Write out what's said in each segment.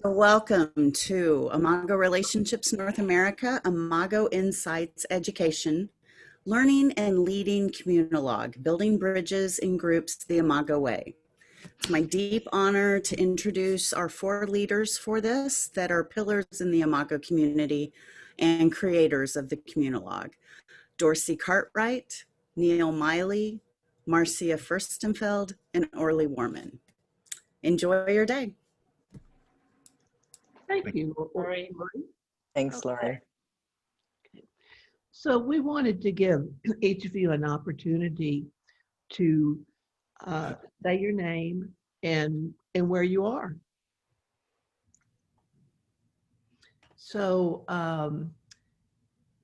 So welcome to Imago Relationships North America, ImagoInsights Education, Learning and Leading Communologue, Building Bridges in Groups the Imago Way. It's my deep honor to introduce our 4 leaders for this that are pillars in the Imago community and creators of the Communologue. Dorsey Cartwright, Neil Miley, Marcia Furstenfeld, and Orly Warman. Enjoy your day. Thank you, Lori. Thanks, Lori. Okay. So we wanted to give each of you an opportunity to say your name and where you are. So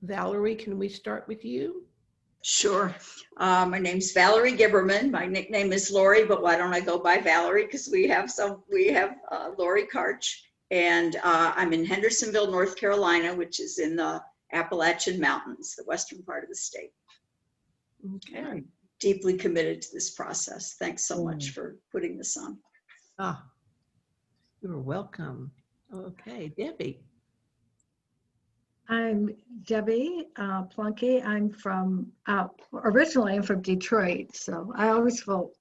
Valerie, can we start with you? Sure. My name's Valerie Gibberman. My nickname is Lori, but why don't I go by Valerie? Because we have Lori Karch, and I'm in Hendersonville, North Carolina, which is in the Appalachian Mountains, the western part of the state. Okay. And I'm deeply committed to this process. Thanks so much for putting this on. You're welcome. Okay, Debbie. I'm Debbie Plunky. I'm from, originally I'm from Detroit, so I always feel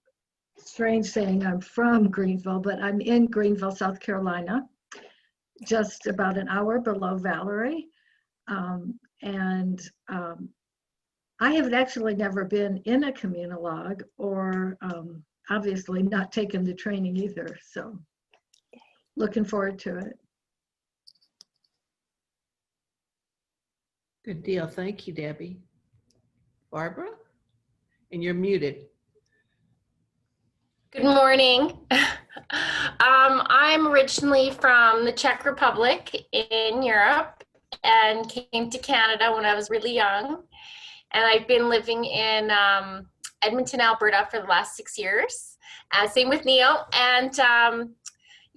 strange saying I'm from Greenville, but I'm in Greenville, South Carolina, just about an hour below Valerie. I have actually never been in a Communologue or obviously not taken the training either, so looking forward to it. Good deal. Thank you, Debbie. Barbara? And you're muted. Good morning. I'm originally from the Czech Republic in Europe and came to Canada when I was really young. And I've been living in Edmonton, Alberta for the last 6 years. Same with Neil. And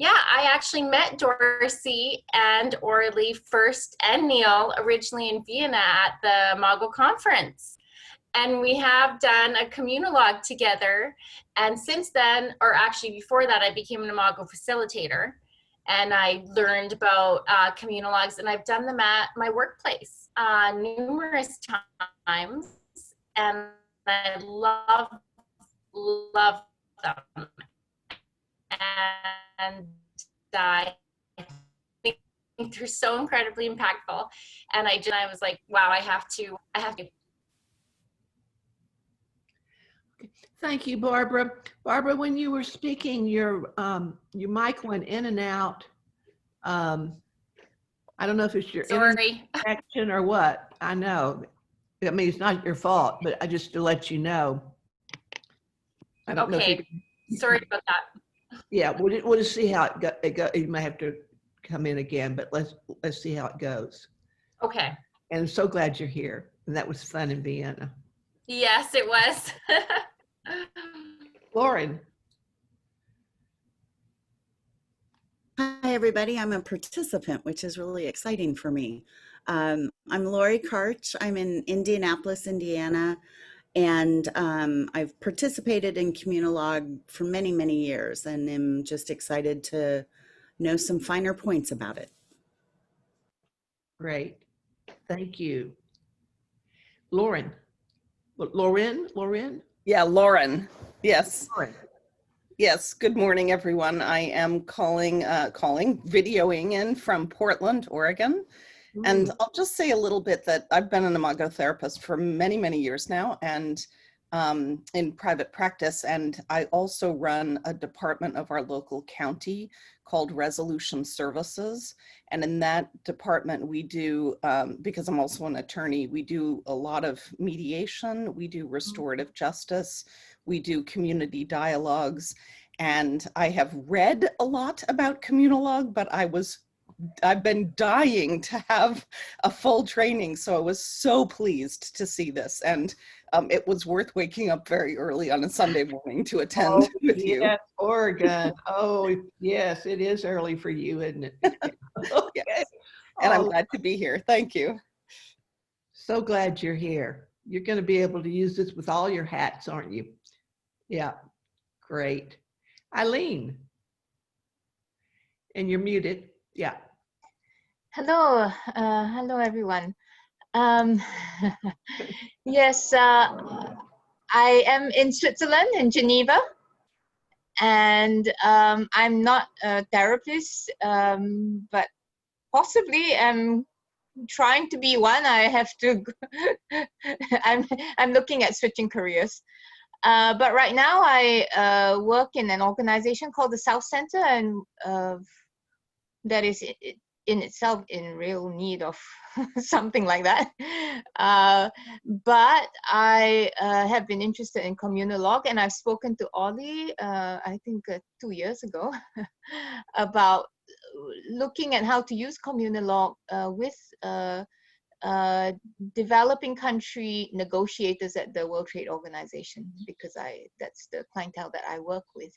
yeah, I actually met Dorsey and Orly first and Neil originally in Vienna at the Imago conference. And we have done a Communologue together. And since then, or actually before that, I became an Imago facilitator. And I learned about Communologues, and I've done them at my workplace numerous times. And I love them. And I think they're so incredibly impactful. And I was like, wow, I have to. Thank you, Barbara. Barbara, when you were speaking, your mic went in and out. I don't know if it's your internet connection or what. I know. I mean, it's not your fault, but I just to let you know. I don't know if you can... Sorry about that. Yeah, we'll just see how it goes. You may have to come in again, but let's see how it goes. Okay. And I'm so glad you're here. And that was fun in Vienna. Yes, it was. Lauren. Hi, everybody. I'm a participant, which is really exciting for me. I'm Lori Karch. I'm in Indianapolis, Indiana. And I've participated in Communologue for many, many years, and am just excited to know some finer points about it. Great. Thank you. Lauren. Lauren? Yeah, Lauren. Yes. Lauren. Yes. Good morning, everyone. I am videoing in from Portland, Oregon. And I'll just say a little bit that I've been an Imago therapist for many, many years now, and in private practice. And I also run a department of our local county called Resolution Services. And in that department, we do, because I'm also an attorney, we do a lot of mediation, we do restorative justice, we do community dialogues. And I have read a lot about Communologue, but I've been dying to have a full training, so I was so pleased to see this, and it was worth waking up very early on a Sunday morning to attend with you. Yes, Oregon. Oh, yes, it is early for you, isn't it? Okay. Yes. And I'm glad to be here. Thank you. So glad you're here. You're going to be able to use this with all your hats, aren't you? Yeah, great. Eileen, and you're muted. Yeah. Hello, hello everyone. Um, yes, I am in Switzerland, in Geneva, and I'm not a therapist, but possibly I'm trying to be one. I have to. I'm looking at switching careers. But right now I work in an organization called the South Center, and that is in itself in real need of something like that. But I have been interested in Communologue, and I've spoken to Ollie, I think 2 years ago, about looking at how to use Communologue with developing country negotiators at the World Trade Organization, because that's the clientele that I work with.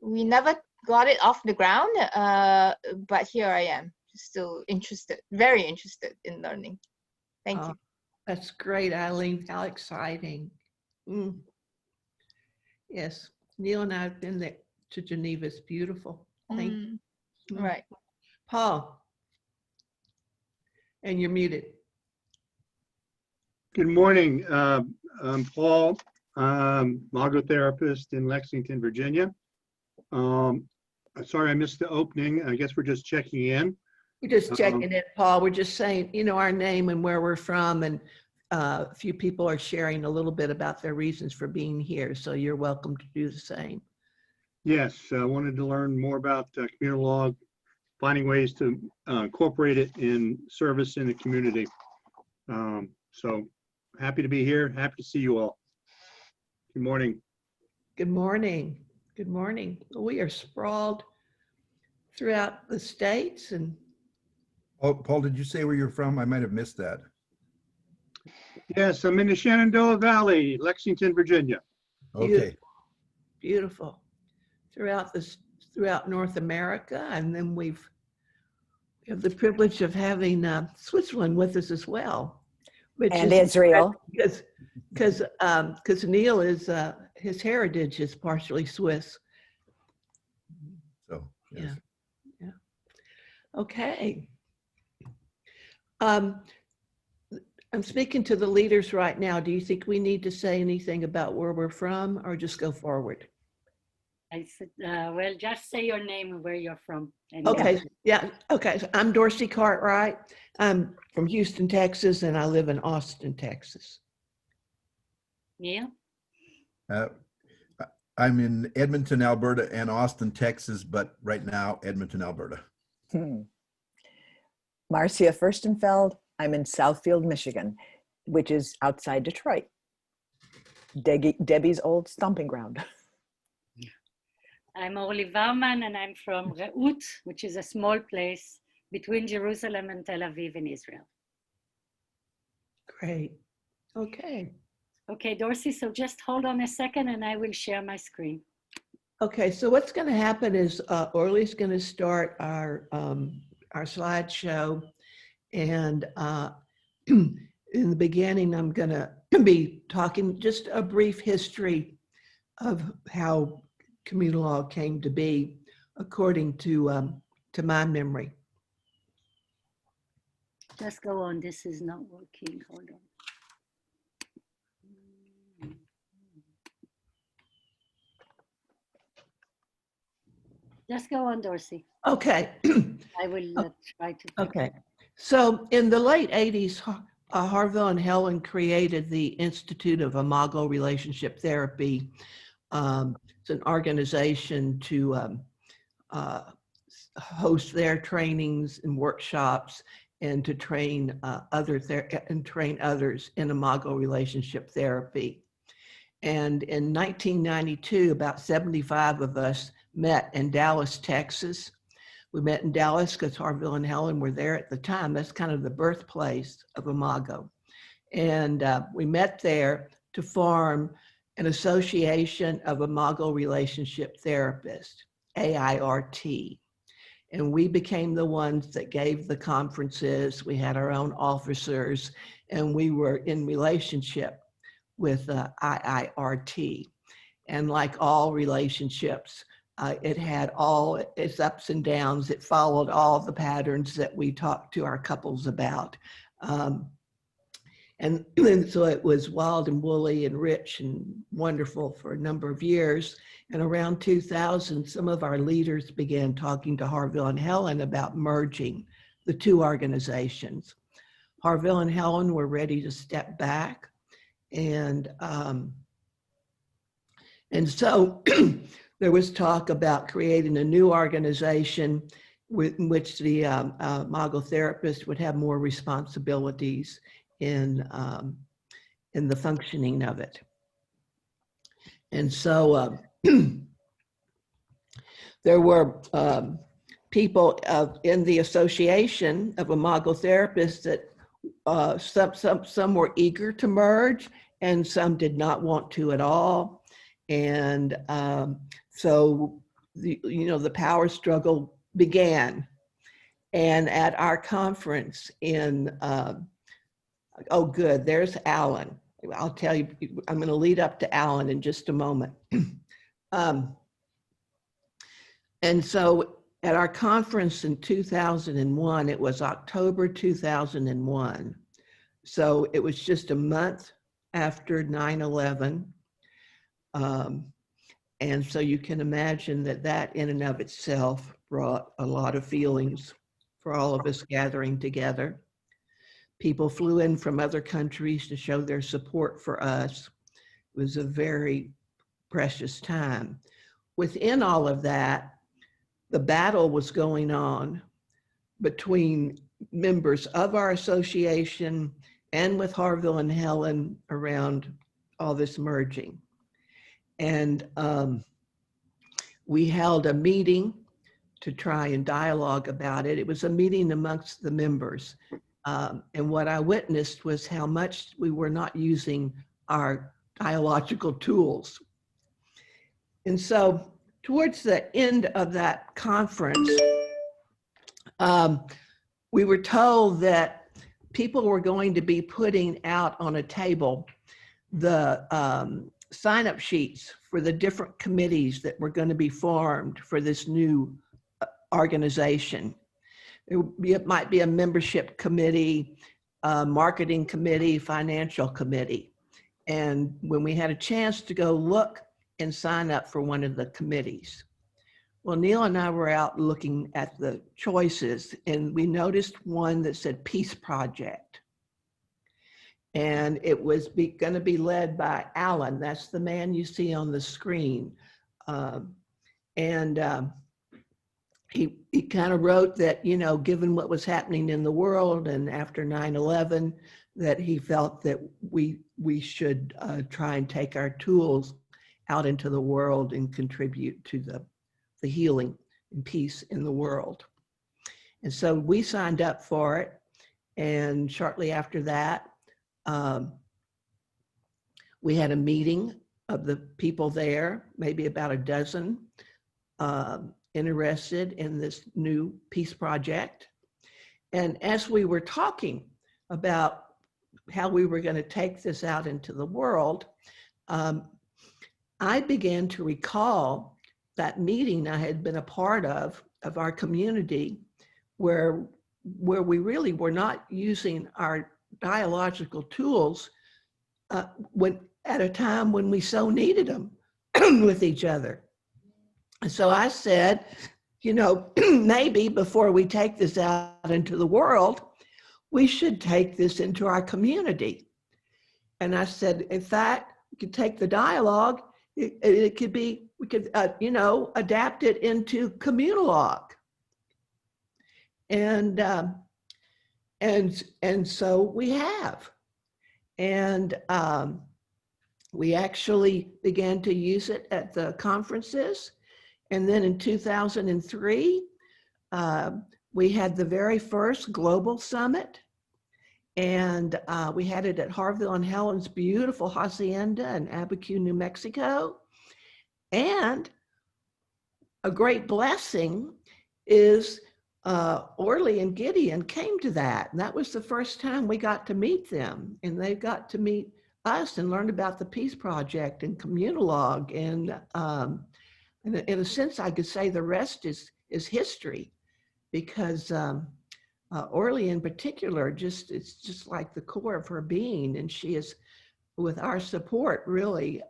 We never got it off the ground, but here I am, still interested, very interested in learning. Thank you. That's great, Eileen. How exciting. Mm. Yes, Neil and I have been there to Geneva. It's beautiful. Thank you. Right. Paul, and you're muted. Good morning. I'm Paul. I'm logotherapist in Lexington, Virginia. Sorry I missed the opening. I guess we're just checking in. We're just checking in, Paul. We're just saying, you know, our name and where we're from, and a few people are sharing a little bit about their reasons for being here. So you're welcome to do the same. Yes, I wanted to learn more about Communologue, finding ways to incorporate it in service in the community. So happy to be here. Happy to see you all. Good morning. Good morning. Good morning. We are sprawled throughout the states. And Oh, Paul, did you say where you're from? I might have missed that. Yes, I'm in the Shenandoah Valley, Lexington, Virginia. Okay. beautiful throughout North America, and then we have the privilege of having Switzerland with us as well, and Israel, because Neil is his heritage is partially Swiss. So yes. Yeah. Okay. I'm speaking to the leaders right now. Do you think we need to say anything about where we're from, or just go forward? I said, well, just say your name and where you're from. Okay, yeah, okay. So I'm Dorsey Cartwright. I'm from Houston, Texas, and I live in Austin, Texas. Neil? I'm in Edmonton, Alberta, and Austin, Texas, but right now, Edmonton, Alberta. Marcia Furstenfeld. I'm in Southfield, Michigan, which is outside Detroit. Debbie's old stomping ground. I'm Orly Varman, and I'm from Reut, which is a small place between Jerusalem and Tel Aviv in Israel. Great. Okay. Okay, Dorsey, so just hold on a second and I will share my screen. Okay, so what's going to happen is Orly's going to start our slideshow, and in the beginning, I'm going to be talking just a brief history of how Communologue came to be, according to my memory. Just go on. This is not working. Hold on. Just go on, Dorsey. Okay. I will try to. Okay. So in the late 80s, Harville and Helen created the Institute of Imago Relationship Therapy. It's an organization to host their trainings and workshops, and to train others in Imago Relationship Therapy. And in 1992, about 75 of us met in Dallas, Texas. We met in Dallas because Harville and Helen were there at the time. That's kind of the birthplace of Imago. And we met there to form an association of Imago Relationship Therapists, AIRT. And we became the ones that gave the conferences. We had our own officers, and we were in relationship with IIRT. And like all relationships, It had all its ups and downs. It followed all the patterns that we talked to our couples about. And so it was wild and woolly and rich and wonderful for a number of years. And around 2000, some of our leaders began talking to Harville and Helen about merging the two organizations. Harville and Helen were ready to step back. And so there was talk about creating a new organization in which the Imago therapist would have more responsibilities in the functioning of it. And so there were people in the association of Imago therapists that some were eager to merge and some did not want to at all. And so the power struggle began. And at our conference in oh, good, there's Alan. I'll tell you, I'm going to lead up to Alan in just a moment. And so at our conference in 2001, it was October 2001. So it was just a month after 9/11. And so you can imagine that in and of itself brought a lot of feelings for all of us gathering together. People flew in from other countries to show their support for us. It was a very precious time. Within all of that, the battle was going on between members of our association and with Harville and Helen around all this merging. And we held a meeting to try and dialogue about it. It was a meeting amongst the members. And what I witnessed was how much we were not using our dialogical tools. And so towards the end of that conference, we were told that people were going to be putting out on a table the sign-up sheets for the different committees that were going to be formed for this new organization. It might be a membership committee, a marketing committee, financial committee. And when we had a chance to go look and sign up for one of the committees, well, Neil and I were out looking at the choices and we noticed one that said Peace Project. And it was going to be led by Alan. That's the man you see on the screen. He kind of wrote that, given what was happening in the world and after 9/11, that he felt that we should try and take our tools out into the world and contribute to the healing and peace in the world. And so we signed up for it. And shortly after that, we had a meeting of the people there, maybe about a dozen, interested in this new peace project. And as we were talking about how we were going to take this out into the world, I began to recall that meeting I had been a part of our community, where we really were not using our dialogical tools at a time when we so needed them with each other. So I said, maybe before we take this out into the world, we should take this into our community. And I said, in fact, we could take the dialogue, it could be, we could, adapt it into Communologue. And so we have. And we actually began to use it at the conferences. And then in 2003, we had the very first global summit. And we had it at Harville and Helen's beautiful hacienda in Abiquiu, New Mexico. And a great blessing is Orly and Gideon came to that. And that was the first time we got to meet them. And they got to meet us and learn about the Peace Project and Communologue. And in a sense, I could say the rest is history, because Orly in particular, it's just like the core of her being, and she is, with our support, really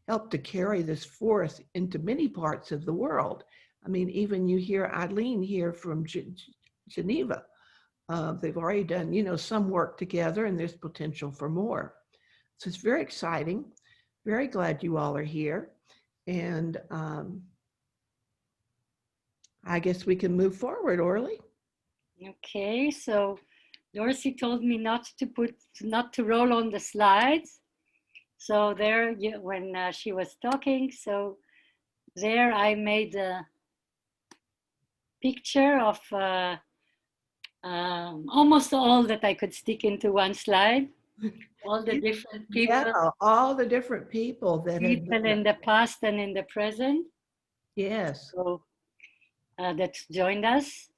helped to carry this forth into many parts of the world. I mean, even you hear Eileen here from Geneva. They've already done, you know, some work together, and there's potential for more. So it's very exciting. Very glad you all are here. And I guess we can move forward, Orly. Okay, so Dorsey told me not to roll on the slides. So there, when she was talking, so there I made a picture of almost all that I could stick into one slide. All the different people. Yeah, all the different people that people in the past and in the present. Yes. So that joined us.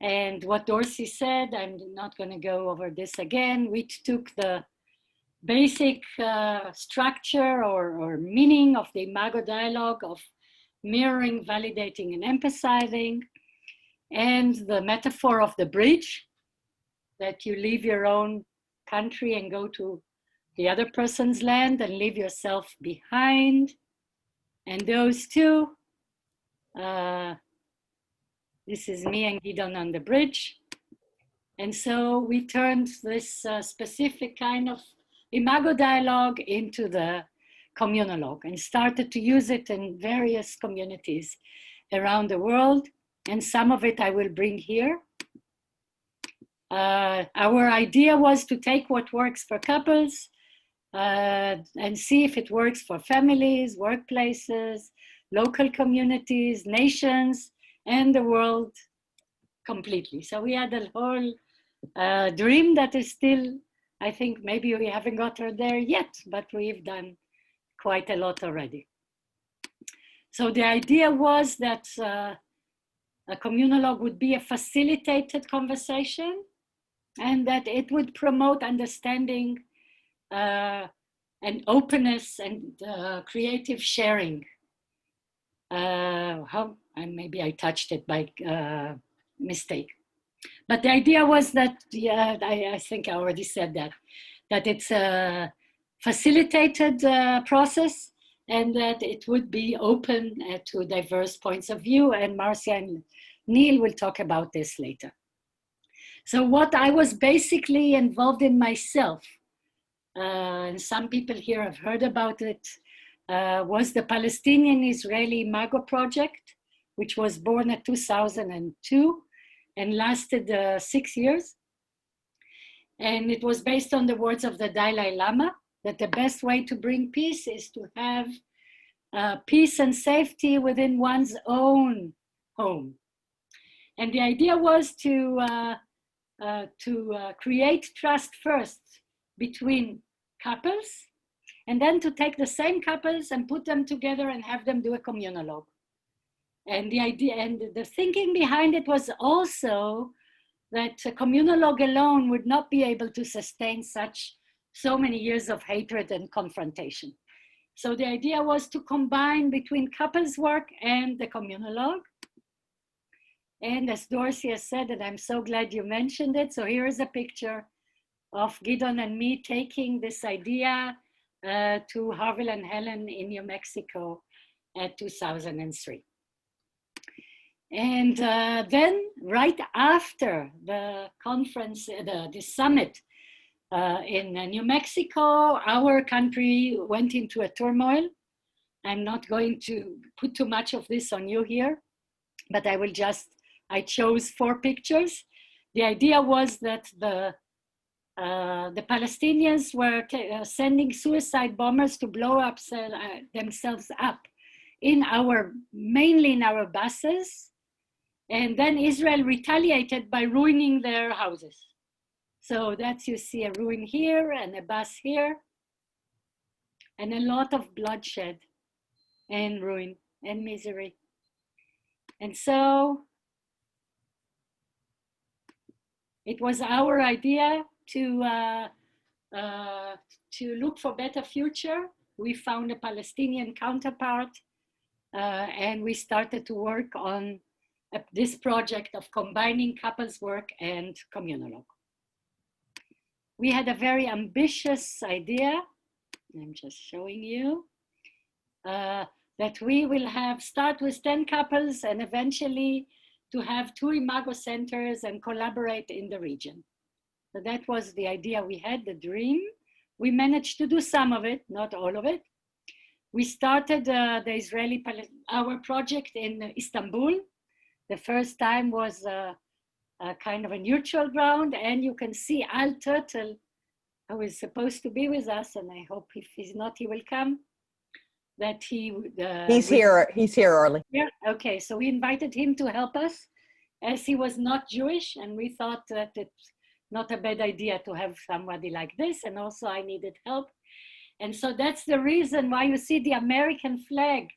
And what Dorsey said, I'm not going to go over this again. We took the basic structure or meaning of the Imago dialogue of mirroring, validating, and emphasizing, and the metaphor of the bridge, that you leave your own country and go to the other person's land and leave yourself behind. And those two, this is me and Gidon on the bridge. And so we turned this specific kind of Imago dialogue into the Communologue and started to use it in various communities around the world. And some of it I will bring here. Our idea was to take what works for couples and see if it works for families, workplaces, local communities, nations, and the world completely. So we had a whole dream that is still, I think maybe we haven't got her there yet, but we've done quite a lot already. So the idea was that a Communologue would be a facilitated conversation, and that it would promote understanding and openness and creative sharing. Maybe I touched it by mistake. But the idea was that, yeah, I think I already said that it's a facilitated process, and that it would be open to diverse points of view. And Marcia and Neil will talk about this later. So what I was basically involved in myself, and some people here have heard about it, was the Palestinian-Israeli Imago project, which was born in 2002 and lasted 6 years. And it was based on the words of the Dalai Lama, that the best way to bring peace is to have peace and safety within one's own home. And the idea was to create trust first between couples, and then to take the same couples and put them together and have them do a Communologue. And the idea and the thinking behind it was also that a Communologue alone would not be able to sustain so many years of hatred and confrontation. So the idea was to combine between couples work and the Communologue. And as Dorsey has said, and I'm so glad you mentioned it, so here is a picture of Gidon and me taking this idea to Harville and Helen in New Mexico at 2003. And then right after the conference, the summit in New Mexico, our country went into a turmoil. I'm not going to put too much of this on you here, but I chose 4 pictures. The idea was that the Palestinians were sending suicide bombers to blow up themselves up mainly in our buses. And then Israel retaliated by ruining their houses. So that's, you see a ruin here and a bus here, and a lot of bloodshed and ruin and misery. And so it was our idea to look for better future. We found a Palestinian counterpart and we started to work on this project of combining couples work and Communologue. We had a very ambitious idea. I'm just showing you that we will start with 10 couples and eventually to have 2 Imago centers and collaborate in the region. So that was the idea we had, the dream. We managed to do some of it, not all of it. We started our project in Istanbul. The first time was a kind of a neutral ground, and you can see Al Turtle, who is supposed to be with us, and I hope if he's not, he will come. That he's here, Orly. Yeah, okay, so we invited him to help us, as he was not Jewish, and we thought that it's not a bad idea to have somebody like this, and also I needed help. And so that's the reason why you see the American flag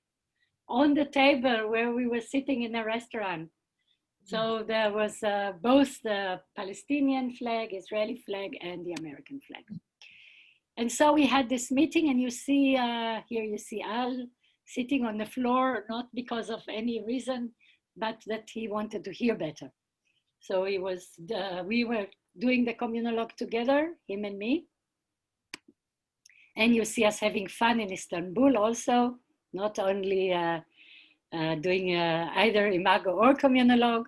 on the table where we were sitting in a restaurant. So there was both the Palestinian flag, Israeli flag, and the American flag. And so we had this meeting, and you see here, you see Al sitting on the floor, not because of any reason, but that he wanted to hear better. So we were doing the Communologue together, him and me. And you see us having fun in Istanbul also, not only doing either Imago or Communologue.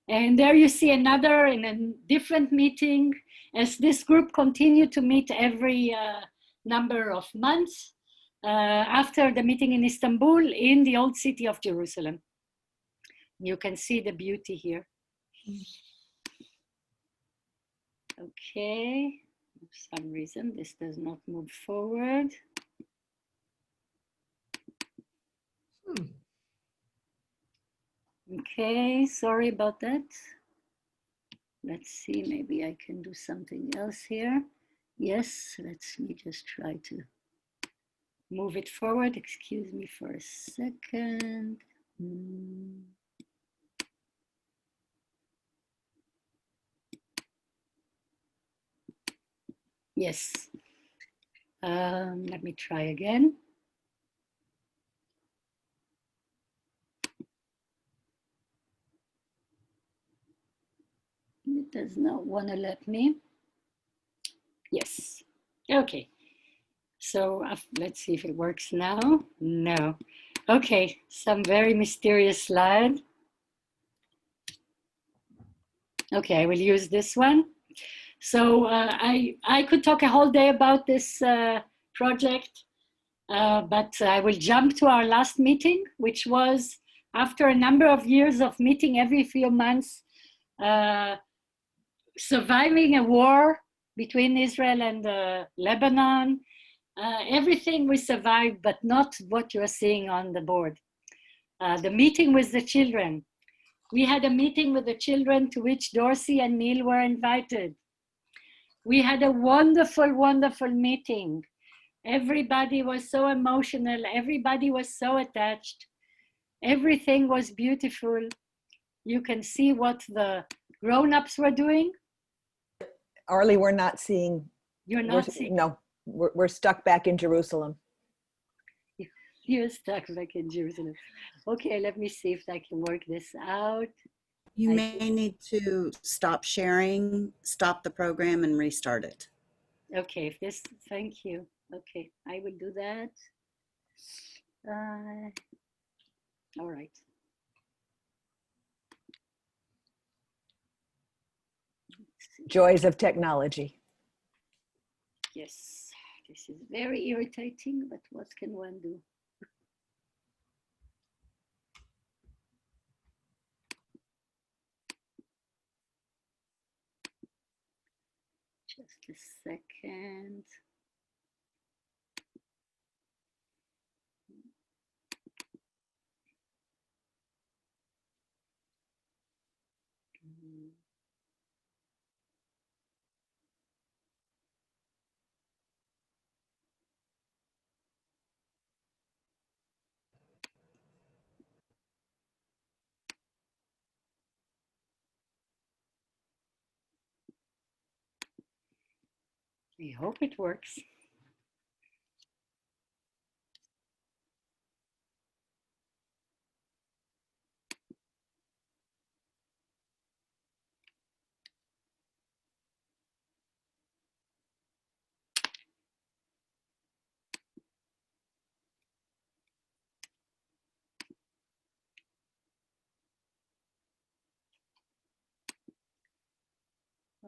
And there you see another in a different meeting, as this group continued to meet every number of months after the meeting in Istanbul in the old city of Jerusalem. You can see the beauty here. Okay. For some reason, this does not move forward. Okay, sorry about that. Let's see, maybe I can do something else here. Yes, let me just try to move it forward. Excuse me for a second. Yes. Let me try again. It does not want to let me. Yes. Okay. So let's see if it works now. No. Okay. Some very mysterious slide. Okay, I will use this one. So I could talk a whole day about this project, but I will jump to our last meeting, which was after a number of years of meeting every few months, surviving a war between Israel and Lebanon. Everything we survived, but not what you're seeing on the board. The meeting with the children. We had a meeting with the children to which Dorsey and Neil were invited. We had a wonderful, wonderful meeting. Everybody was so emotional. Everybody was so attached. Everything was beautiful. You can see what the grown-ups were doing. Arlie, we're not seeing. You're not seeing? No, we're stuck back in Jerusalem. You're stuck back in Jerusalem. Okay, let me see if I can work this out. You may need to stop sharing, stop the program, and restart it. Okay, if this, thank you. Okay, I will do that. All right. Joys of technology. Yes, this is very irritating, but what can one do? Just a second. I hope it works.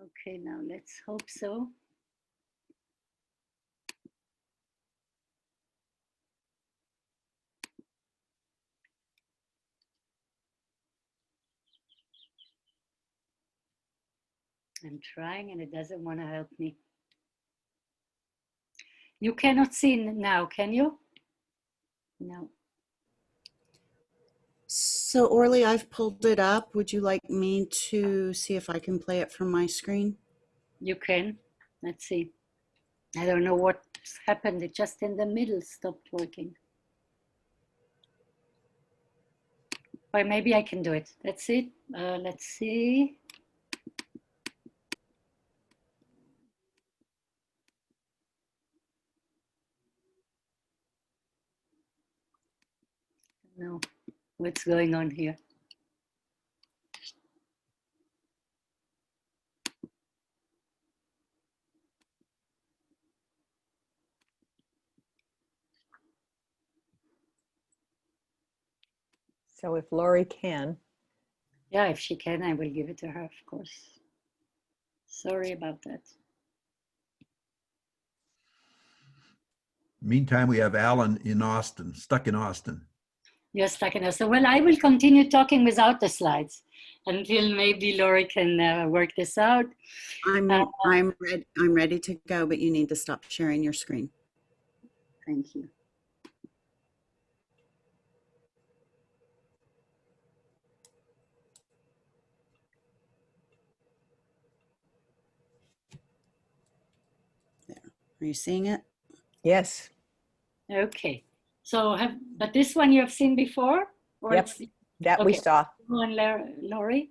Okay, now let's hope so. I'm trying and it doesn't want to help me. You cannot see now, can you? No. So Orly, I've pulled it up. Would you like me to see if I can play it from my screen? You can. Let's see. I don't know what's happened. It just in the middle stopped working. Or maybe I can do it. Let's see. Let's see. No, what's going on here? So if Lori can, Yeah, if she can, I will give it to her, of course. Sorry about that. Meantime, we have Alan in Austin, stuck in Austin. You're stuck in us. So, well, I will continue talking without the slides until maybe Lori can work this out. I'm ready to go, but you need to stop sharing your screen. Thank you. There. Are you seeing it? yes. Okay. So, but this one you have seen before? Or Yep, it's, that we okay. saw. Go on, Lori.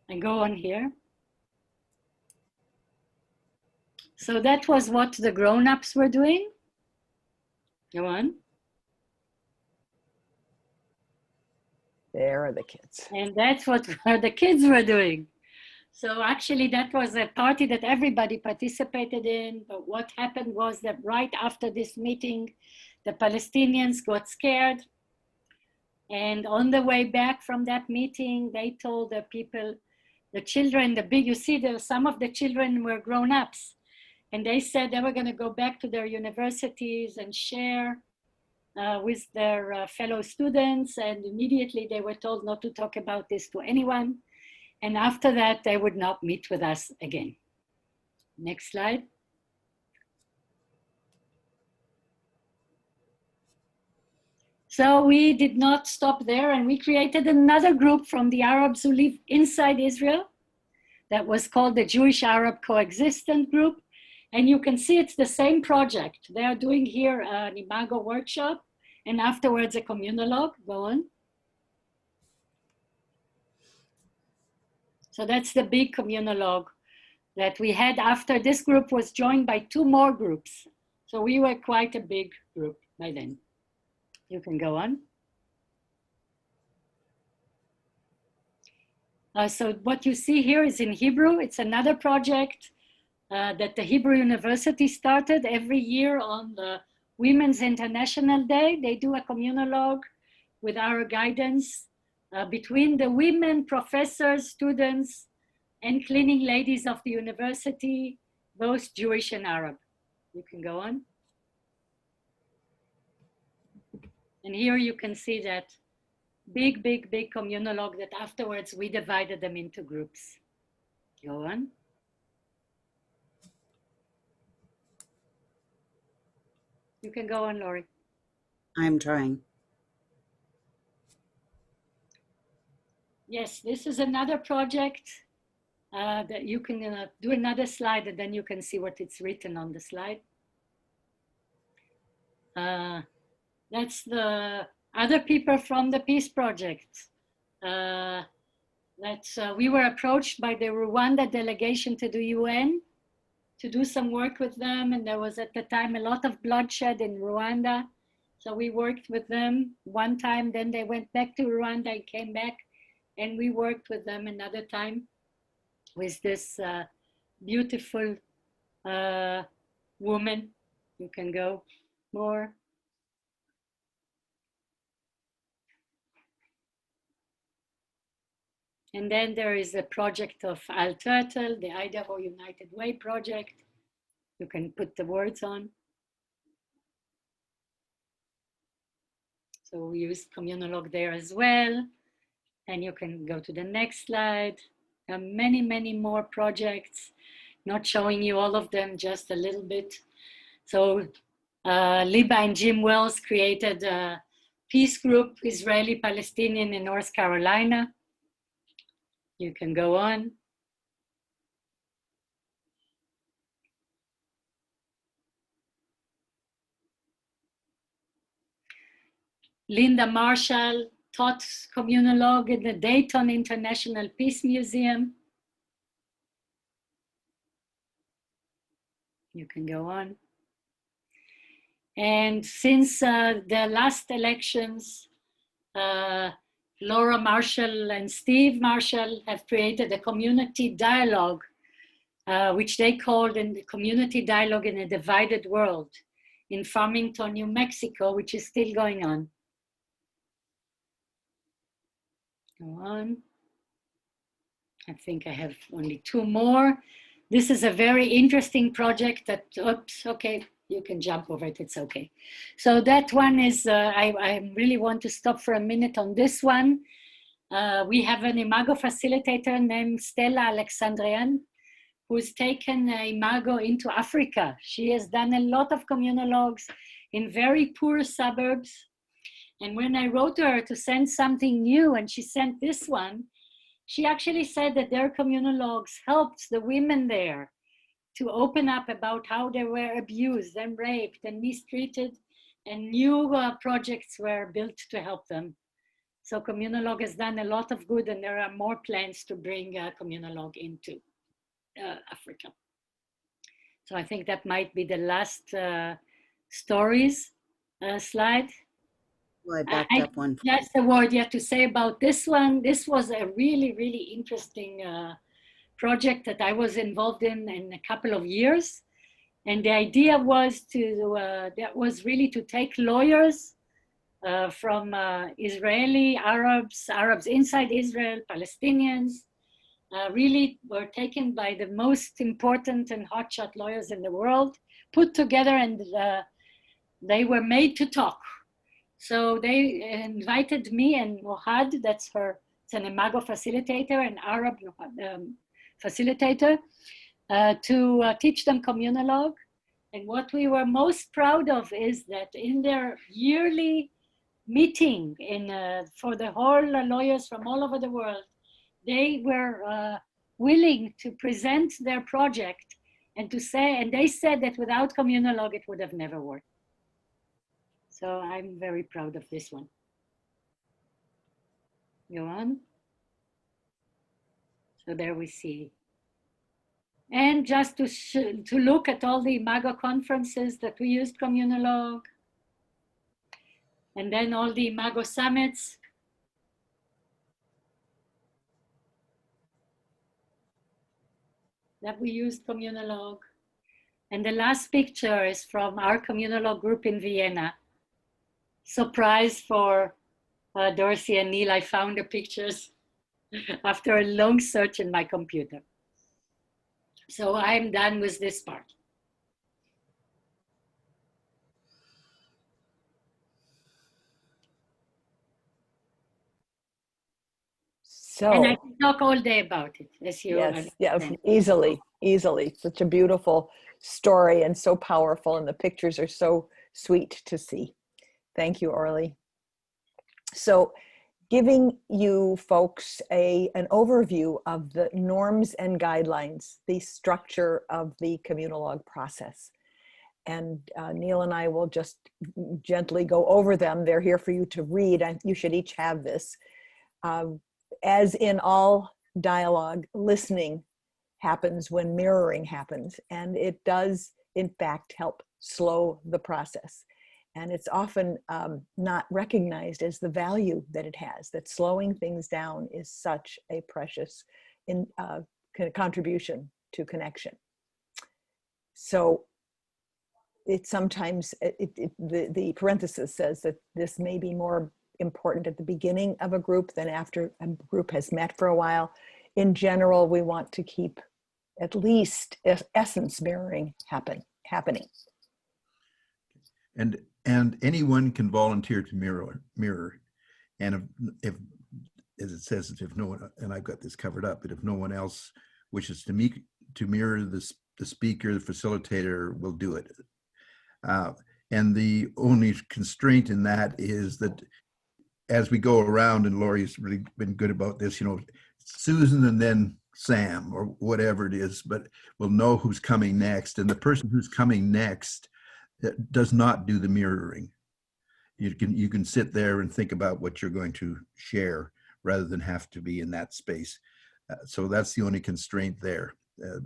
And go on here. So that was what the grown-ups were doing. Go on. There are the kids. And that's what the kids were doing. So actually that was a party that everybody participated in. But what happened was that right after this meeting, the Palestinians got scared. And on the way back from that meeting, they told the people, the children, you see there, some of the children were grown-ups. And they said they were gonna go back to their universities and share with their fellow students. And immediately they were told not to talk about this to anyone. And after that, they would not meet with us again. Next slide. So we did not stop there, and we created another group from the Arabs who live inside Israel that was called the Jewish Arab Coexistent Group. And you can see it's the same project. They are doing here an Imago workshop and afterwards a Communologue. Go on. So that's the big Communologue that we had after this group was joined by 2 more groups. So we were quite a big group by then. You can go on. So what you see here is in Hebrew. It's another project that the Hebrew University started every year on the Women's International Day. They do a Communologue with our guidance between the women, professors, students, and cleaning ladies of the university, both Jewish and Arab. You can go on. And here you can see that big Communologue that afterwards we divided them into groups. Go on. You can go on, Lori. I'm trying. Yes, this is another project that you can do another slide and then you can see what it's written on the slide. That's the other people from the Peace Project. We were approached by the Rwanda delegation to the UN to do some work with them. And there was at the time a lot of bloodshed in Rwanda. So we worked with them one time, then they went back to Rwanda and came back. And we worked with them another time with this beautiful woman. You can go more. And then there is a project of Al Turtle, the Idaho United Way project. You can put the words on. So we used Communologue there as well. And you can go to the next slide. There are many, many more projects. Not showing you all of them, just a little bit. So Liba and Jim Wells created a peace group, Israeli-Palestinian in North Carolina. You can go on. Linda Marshall taught Communologue in the Dayton International Peace Museum. You can go on. And since the last elections, Laura Marshall and Steve Marshall have created a community dialogue, which they called in the Community Dialogue in a Divided World in Farmington, New Mexico, which is still going on. Go on. I think I have only two more. This is a very interesting project that, oops, okay, you can jump over it, it's okay. So that one is, I really want to stop for a minute on this one. We have an Imago facilitator named Stella Alexandrian, who's taken Imago into Africa. She has done a lot of communologues in very poor suburbs. And when I wrote to her to send something new, and she sent this one, she actually said that their communologues helped the women there to open up about how they were abused and raped and mistreated, and new projects were built to help them. So Communologue has done a lot of good, and there are more plans to bring Communologue into Africa. So I think that might be the last stories slide. Well, I backed up one. That's the word you have to say about this one. This was a really, really interesting project that I was involved in a couple of years. And the idea was to, that was really to take lawyers from Israeli, Arabs inside Israel, Palestinians, really were taken by the most important and hotshot lawyers in the world, put together, and they were made to talk. So they invited me and Mohad, that's her, it's an Imago facilitator, an Arab facilitator, to teach them Communologue. And what we were most proud of is that in their yearly meeting for the whole lawyers from all over the world, they were willing to present their project and to say, and they said that without Communologue, it would have never worked. So I'm very proud of this one. Go on. So there we see. And just to look at all the Imago conferences that we used Communologue, and then all the Imago summits. That we used Communologue. And the last picture is from our Communologue group in Vienna. Surprise for Dorsey and Neil, I found the pictures after a long search in my computer. So I'm done with this part. So, and I can talk all day about it, as you yes, yeah, easily. Such a beautiful story and so powerful, and the pictures are so sweet to see. Thank you, Orly. So, giving you folks an overview of the norms and guidelines, the structure of the Communologue process. And Neil and I will just gently go over them. They're here for you to read, and you should each have this. As in all dialogue, listening happens when mirroring happens, and it does, in fact, help slow the process. And it's often not recognized as the value that it has, that slowing things down is such a precious contribution to connection. So it sometimes, the parenthesis says that this may be more important at the beginning of a group than after a group has met for a while. In general, we want to keep at least essence mirroring happening. And anyone can volunteer to mirror. And if as it says, if no one, and I've got this covered up, but if no one else wishes to mirror the speaker, the facilitator will do it. And the only constraint in that is that as we go around, and Lori's really been good about this, you know, Susan and then Sam or whatever it is, but we'll know who's coming next. And the person who's coming next does not do the mirroring. You can sit there and think about what you're going to share rather than have to be in that space. So that's the only constraint there.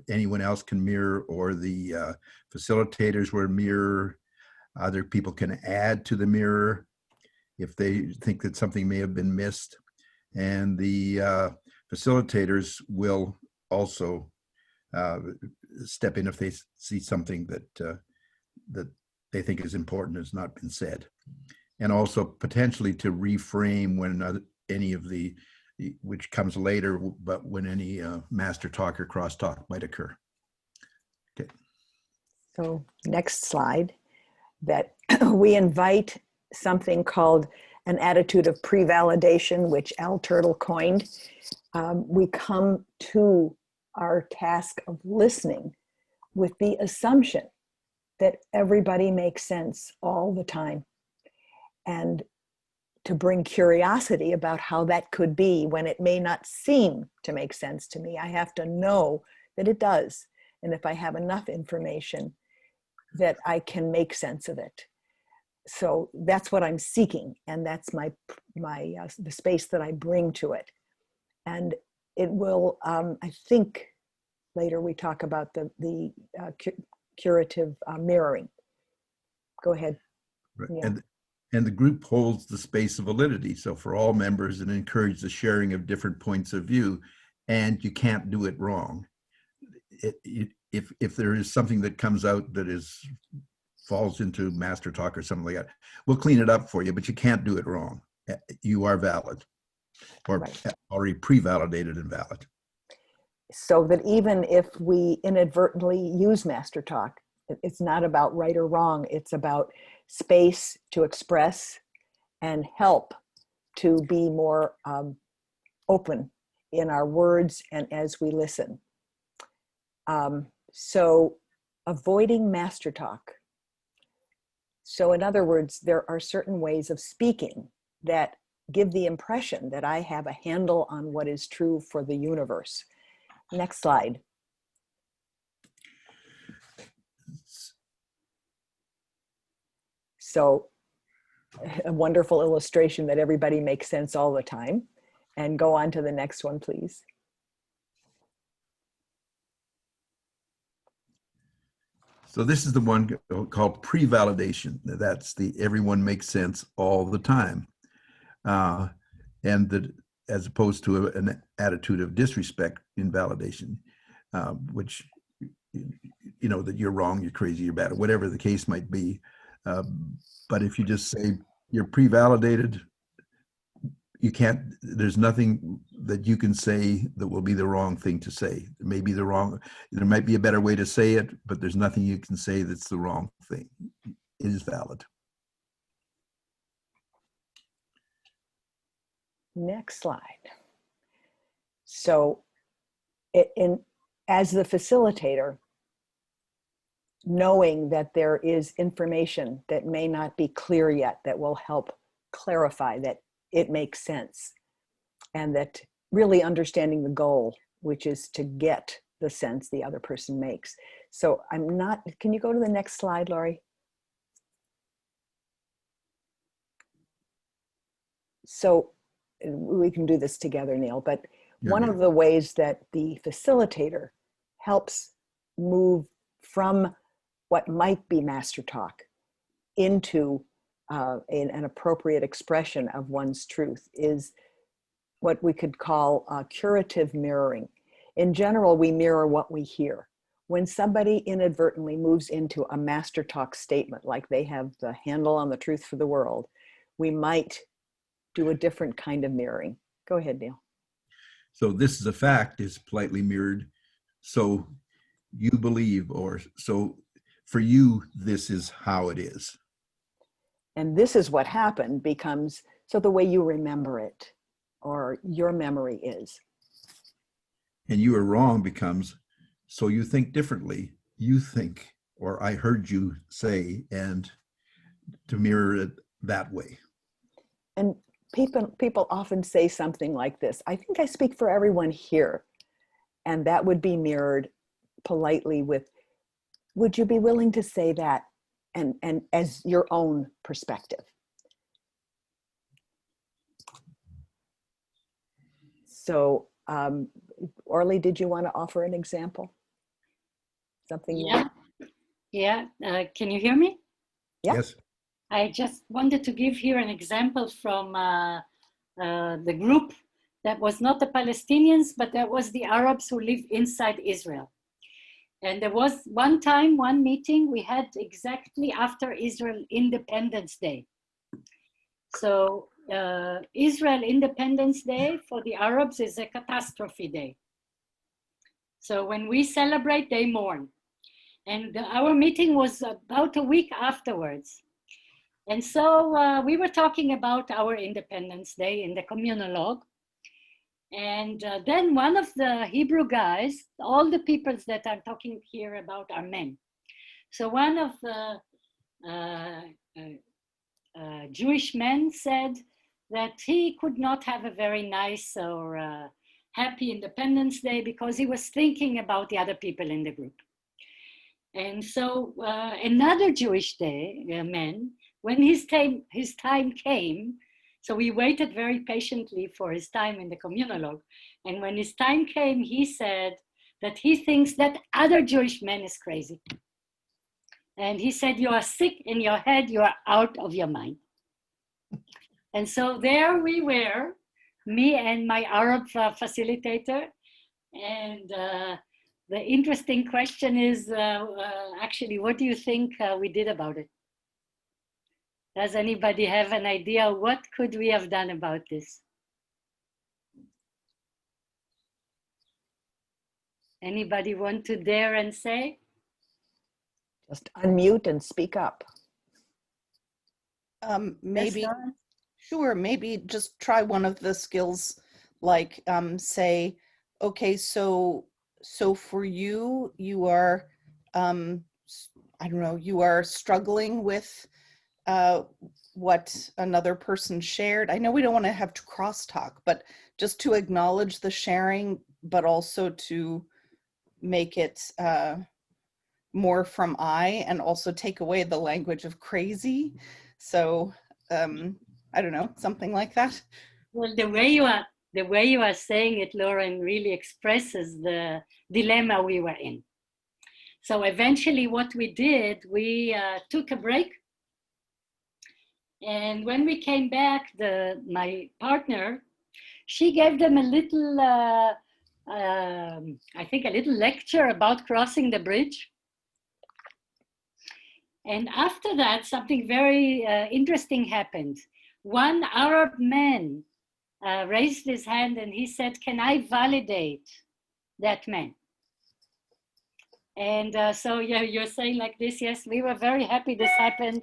Anyone else can mirror, or the facilitators will mirror. Other people can add to the mirror if they think that something may have been missed. And the facilitators will also step in if they see something that that they think is important has not been said. And also potentially to reframe when any of the, which comes later, but when any master talk or crosstalk might occur. Okay. So next slide, that we invite something called an attitude of pre-validation, which Al Turtle coined. We come to our task of listening with the assumption that everybody makes sense all the time, and to bring curiosity about how that could be when it may not seem to make sense to me. I have to know that it does. And if I have enough information, that I can make sense of it. So that's what I'm seeking. And that's the space that I bring to it. And it will, I think later we talk about the curative mirroring. Go ahead. Right. Yeah. And the group holds the space of validity. So for all members, it encourages the sharing of different points of view, and you can't do it wrong. If there is something that comes out that falls into master talk or something like that, we'll clean it up for you, but you can't do it wrong. You are valid, or Right. already pre-validated and valid. So that even if we inadvertently use master talk, it's not about right or wrong. It's about space to express and help to be more open in our words and as we listen. So avoiding master talk. So in other words, there are certain ways of speaking that give the impression that I have a handle on what is true for the universe. Next slide. So a wonderful illustration that everybody makes sense all the time. And go on to the next one, please. So this is the one called pre-validation. That's the everyone makes sense all the time. And that, as opposed to an attitude of disrespect, invalidation, which, you know, that you're wrong, you're crazy, you're bad, or whatever the case might be. But if you just say you're pre-validated, you can't, there's nothing that you can say that will be the wrong thing to say. It may be the wrong, there might be a better way to say it, but there's nothing you can say that's the wrong thing. It is valid. Next slide. So as the facilitator, knowing that there is information that may not be clear yet that will help clarify that it makes sense, and that really understanding the goal, which is to get the sense the other person makes. So I'm not, can you go to the next slide, Laurie? So we can do this together, Neil, but one of the ways that the facilitator helps move from what might be master talk into an appropriate expression of one's truth is what we could call curative mirroring. In general, we mirror what we hear. When somebody inadvertently moves into a master talk statement, like they have the handle on the truth for the world, we might do a different kind of mirroring. Go ahead, Neil. So this is a fact is politely mirrored. So you believe, or so for you, this is how it is. And this is what happened becomes, so the way you remember it, or your memory is. And you are wrong becomes, so you think differently. You think, or I heard you say, and to mirror it that way. And people often say something like this. I think I speak for everyone here. And that would be mirrored politely with, would you be willing to say that? And as your own perspective. So, Orly, did you want to offer an example? Something Yeah. more? Yeah. Can you hear me? Yeah. Yes. I just wanted to give here an example from the group that was not the Palestinians, but that was the Arabs who live inside Israel. And there was one time, one meeting we had exactly after Israel Independence Day. So Israel Independence Day for the Arabs is a catastrophe day. So when we celebrate, they mourn. And our meeting was about a week afterwards. And so we were talking about our Independence Day in the Communologue. And then one of the Hebrew guys, all the peoples that I'm talking here about are men. So one of the Jewish men said that he could not have a very nice or happy Independence Day because he was thinking about the other people in the group. And so another Jewish man, when his time came, so we waited very patiently for his time in the Communologue. And when his time came, he said that he thinks that other Jewish man is crazy. And he said, you are sick in your head, you are out of your mind. And so there we were, me and my Arab facilitator. And the interesting question is, actually, what do you think we did about it? Does anybody have an idea what could we have done about this? Anybody want to dare and say? Just unmute and speak up. Maybe, Yes, Nora? sure, maybe just try one of the skills, like say, okay, so for you, you are, I don't know, you are struggling with what another person shared. I know we don't want to have to crosstalk, but just to acknowledge the sharing, but also to make it more from I, and also take away the language of crazy. So I don't know, something like that. Well, the way you are saying it, Lauren, really expresses the dilemma we were in. So eventually what we did, we took a break. And when we came back, my partner, she gave them a little, I think a little lecture about crossing the bridge. And after that, something very interesting happened. One Arab man raised his hand and he said, can I validate that man? And so you're saying like this, yes, we were very happy this happened.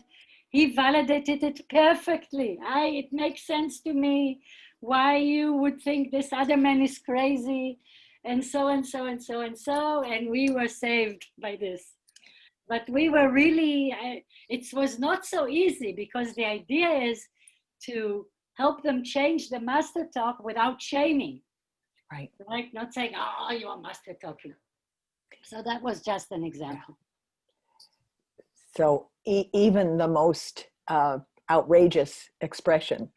He validated it perfectly. It makes sense to me why you would think this other man is crazy, and so and so and so and so, and we were saved by this. But we were really, it was not so easy because the idea is to help them change the master talk without shaming. Right. Right? Not saying, oh, you are master talking. So that was just an example. So even the most outrageous expression,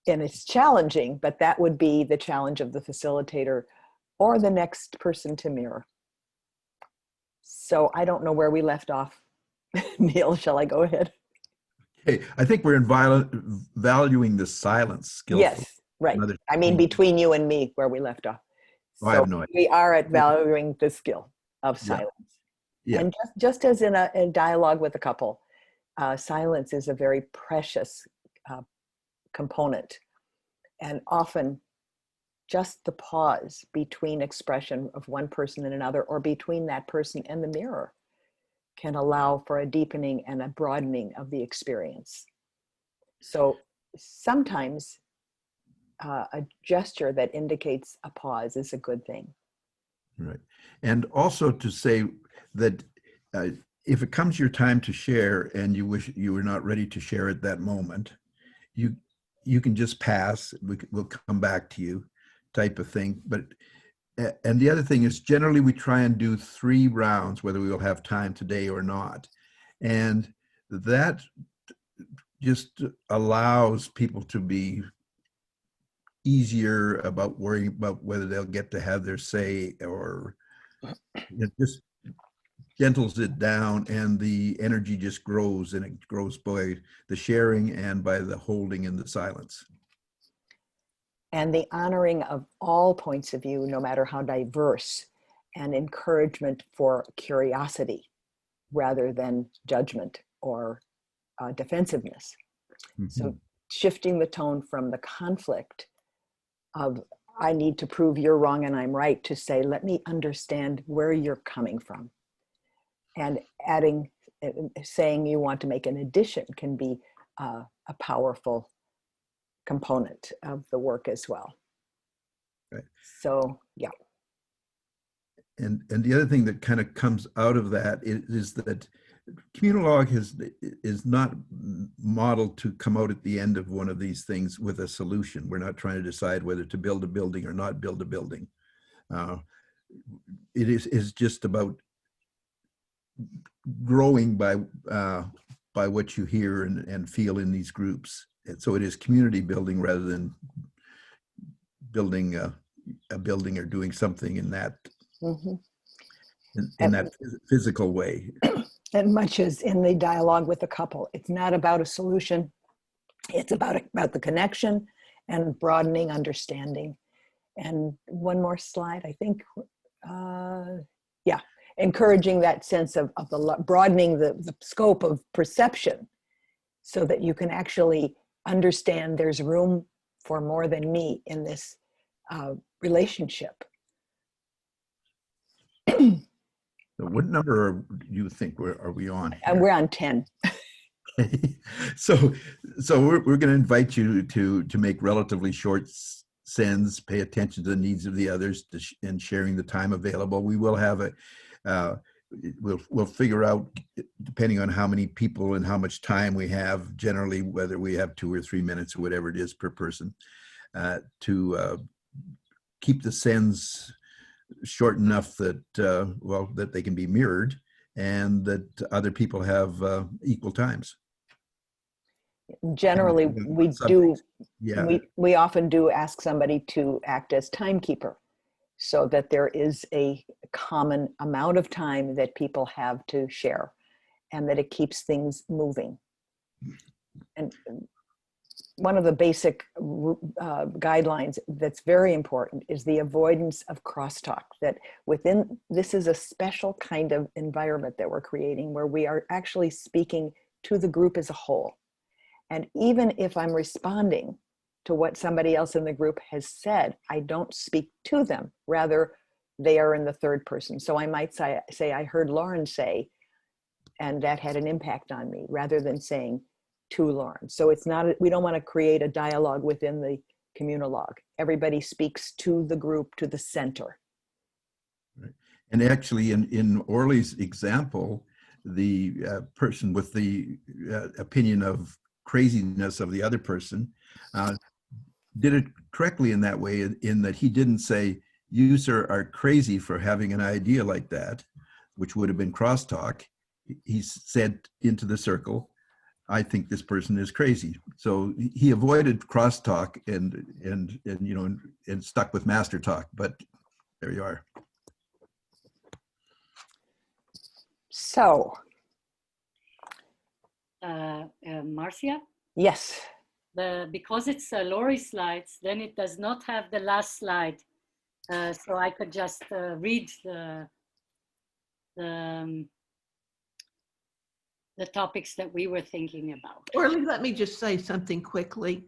and it's challenging, but that would be the challenge of the facilitator or the next person to mirror. So I don't know where we left off. Neil, shall I go ahead? Hey, I think we're valuing the silence skillfully. Yes, right. I mean, between you and me, where we left off. Oh, I have no idea. We are at valuing the skill of silence. Yeah. And just as in a dialogue with a couple, silence is a very precious component And often just the pause between expression of one person and another, or between that person and the mirror, can allow for a deepening and a broadening of the experience. So sometimes a gesture that indicates a pause is a good thing. Right. And also to say that if it comes your time to share and you wish you were not ready to share at that moment, you can just pass. We'll come back to you, type of thing. But and the other thing is, generally we try and do 3 rounds, whether we will have time today or not, and that just allows people to be easier about worrying about whether they'll get to have their say, or it just gentles it down, and the energy just grows, and it grows by the sharing and by the holding and the silence. And the honoring of all points of view, no matter how diverse, and encouragement for curiosity rather than judgment or defensiveness. Mm-hmm. So shifting the tone from the conflict of I need to prove you're wrong and I'm right, to say, let me understand where you're coming from. And adding, saying you want to make an addition can be a powerful component of the work as well. Right. So, yeah. And the other thing that kind of comes out of that is that Communologue is not modeled to come out at the end of one of these things with a solution. We're not trying to decide whether to build a building or not build a building. It is just about growing by what you hear and feel in these groups. And so it is community building rather than building a building or doing something in that in that physical way. And much as in the dialogue with the couple, it's not about a solution. It's about the connection and broadening understanding. And one more slide, I think. Yeah, encouraging that sense of the broadening the scope of perception, so that you can actually understand there's room for more than me in this relationship. So what number do you think are we on here? And we're on 10. So we're going to invite you to make relatively short sends, pay attention to the needs of the others, and sharing the time available. We will have we'll figure out, depending on how many people and how much time we have, generally whether we have 2 or 3 minutes or whatever it is per person, to keep the sends short enough that that they can be mirrored, and that other people have equal times. Generally, we do. Yeah. We often do ask somebody to act as timekeeper, so that there is a common amount of time that people have to share, and that it keeps things moving. And one of the basic guidelines that's very important is the avoidance of crosstalk. That within, this is a special kind of environment that we're creating, where we are actually speaking to the group as a whole. And even if I'm responding to what somebody else in the group has said, I don't speak to them. Rather, they are in the third person. So I might say I heard Lauren say, and that had an impact on me, rather than saying to Lauren. So it's not, we don't want to create a dialogue within the Communologue. Everybody speaks to the group, to the center. Right. And actually, in Orly's example, the person with the opinion of craziness of the other person did it correctly in that way, in that he didn't say, you, sir, are crazy for having an idea like that, which would have been crosstalk. He said into the circle, I think this person is crazy. So he avoided crosstalk and stuck with master talk. But there you are. So, Marcia? yes. Because it's Lori's slides, then it does not have the last slide. So I could just read the topics that we were thinking about. Orly, let me just say something quickly.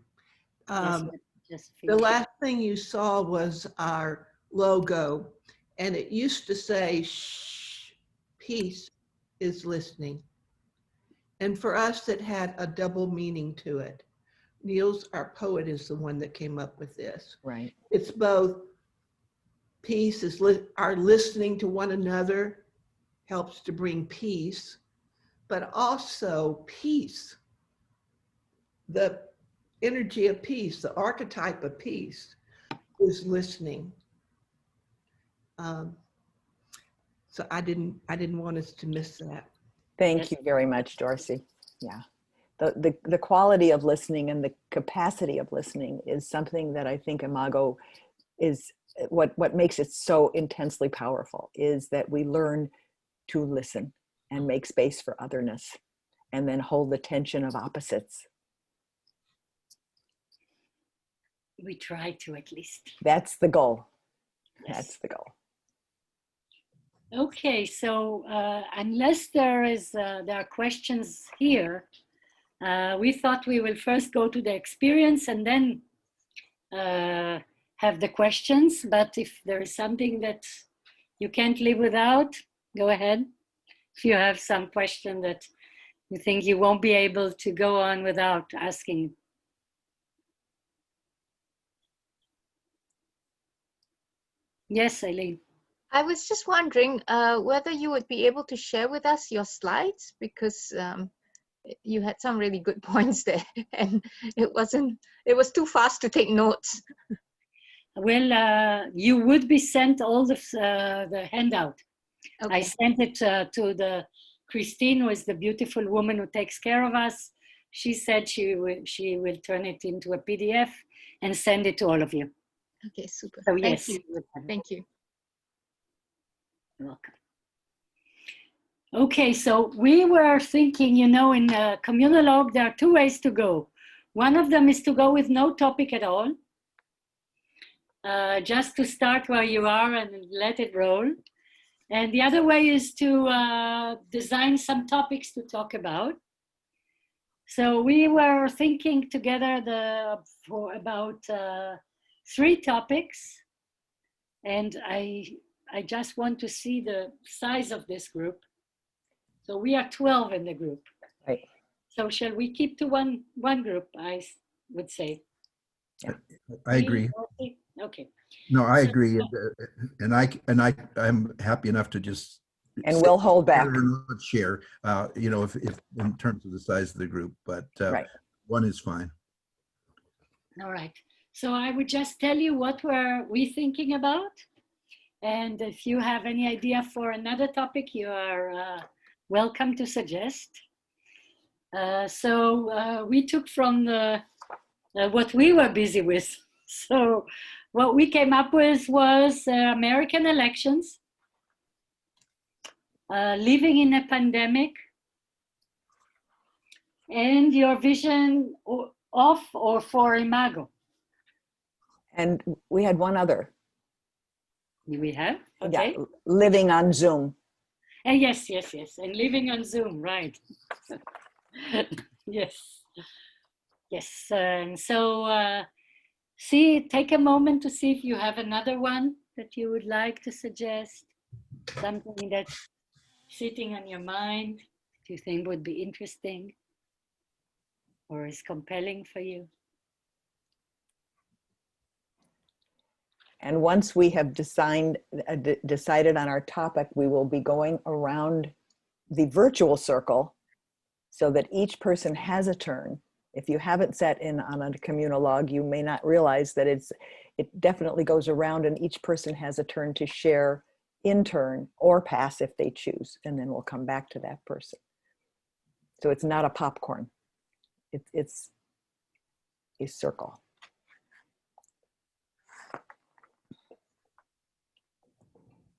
Yes. Just The last thing you saw was our logo, and it used to say, shh, peace is listening. And for us, it had a double meaning to it. Niels, our poet, is the one that came up with this. Right. It's both peace is our listening to one another helps to bring peace, but also peace, the energy of peace, the archetype of peace is listening. So I didn't want us to miss that. Thank you very much, Dorsey. Yeah. The quality of listening and the capacity of listening is something that I think Imago is what makes it so intensely powerful, is that we learn to listen and make space for otherness and then hold the tension of opposites. We try to, at least. That's the goal. Yes. That's the goal. Okay, so unless there are questions here, we thought we will first go to the experience and then have the questions. But if there is something that you can't live without, go ahead. If you have some question that you think you won't be able to go on without asking. Yes, Eileen. I was just wondering whether you would be able to share with us your slides, because you had some really good points there, and it was too fast to take notes. Well, you would be sent all the handout. Okay. I sent it to Christine, who is the beautiful woman who takes care of us. She said she will turn it into a PDF and send it to all of you. Okay, super. So Thank yes. you. Thank you. You're welcome. Okay, so we were thinking, in Communologue, there are two ways to go. One of them is to go with no topic at all, just to start where you are and let it roll. And the other way is to design some topics to talk about. So we were thinking together about 3 topics, and I just want to see the size of this group. So we are 12 in the group. Right. So shall we keep to one group, I would say? Yeah. I agree. Okay. No, I agree. And I'm happy enough to just. And we'll hold back. Share, if in terms of the size of the group, but Right. one is fine. All right. So I would just tell you what were we thinking about. And if you have any idea for another topic, you are welcome to suggest. So we took from what we were busy with. So what we came up with was American elections, living in a pandemic, and your vision of or for Imago. And we had one other. We have? Okay. Yeah, living on Zoom. Yes. And living on Zoom, right. Yes. And so take a moment to see if you have another one that you would like to suggest, something that's sitting on your mind that you think would be interesting or is compelling for you. And once we have decided on our topic, we will be going around the virtual circle so that each person has a turn. If you haven't sat in on a Communologue, you may not realize that it definitely goes around, and each person has a turn to share in turn or pass if they choose, and then we'll come back to that person. So it's not a popcorn. It's a circle.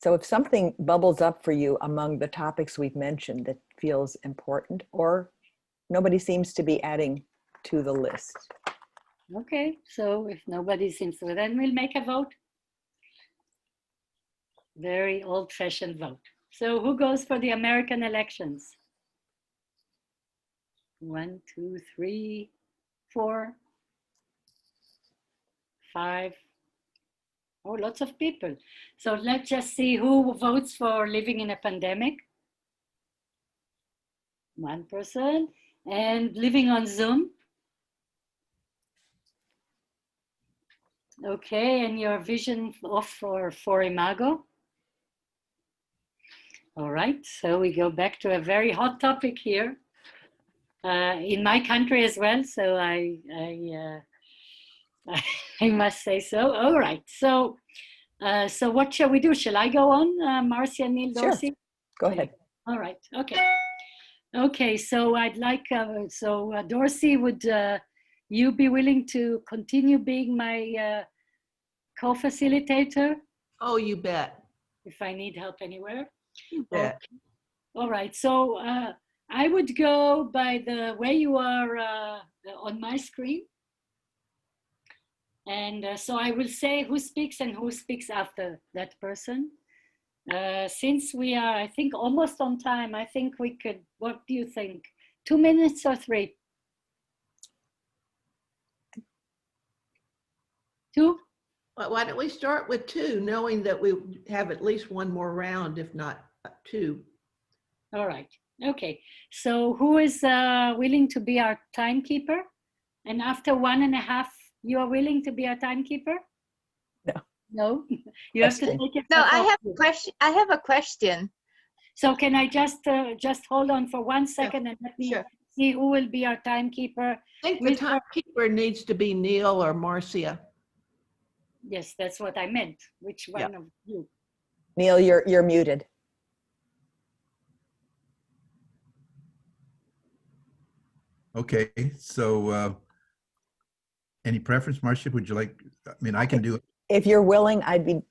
So if something bubbles up for you among the topics we've mentioned that feels important, or nobody seems to be adding to the list. Okay, so if nobody seems to, then we'll make a vote. Very old-fashioned vote. So who goes for the American elections? 1, 2, 3, 4. 5. Oh, lots of people. So let's just see who votes for living in a pandemic. 1 person. And living on Zoom. Okay, and your vision for Imago. All right, so we go back to a very hot topic here in my country as well. So I must say so. All right, so what shall we do? Shall I go on, Marcia, Neil, Dorsey? Sure. Go ahead. All right. Okay. Okay. So I'd like. Dorsey, would you be willing to continue being my co-facilitator Oh, you bet. if I need help anywhere? You bet. Okay. All right. So I would go by the way you are on my screen. And so I will say who speaks and who speaks after that person. Since we are, I think, almost on time, I think we could, what do you think? 2 minutes or 3? 2? Well, why don't we start with 2, knowing that we have at least one more round, if not 2. All right. Okay. So who is willing to be our timekeeper? And after 1.5, you are willing to be our timekeeper? No. No? You have to Abstain. take it. No, I have a question. I have a question. So can I just hold on for 1 second and let me Sure. see who will be our timekeeper? I think the timekeeper needs to be Neil or Marcia. Yes, that's what I meant. Which one of you? Neil, you're muted. Okay, so any preference, Marcia? Would you like, I mean, I can do it. If you're willing, I'd be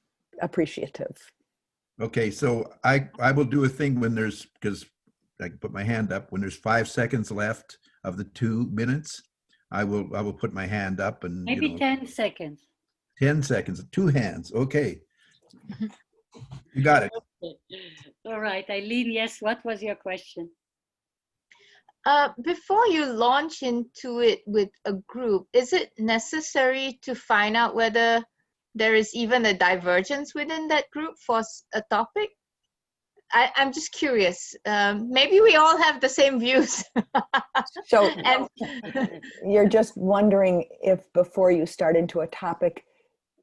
appreciative. Okay, so I will do a thing when there's, because I can put my hand up, when there's 5 seconds left of the 2 minutes, I will put my hand up and Maybe 10 seconds. 10 seconds, 2 hands. Okay. You got it. All right, Eileen, yes, what was your question? Before you launch into it with a group, is it necessary to find out whether there is even a divergence within that group for a topic? I'm just curious. Maybe we all have the same views. So And you're just wondering if before you start into a topic,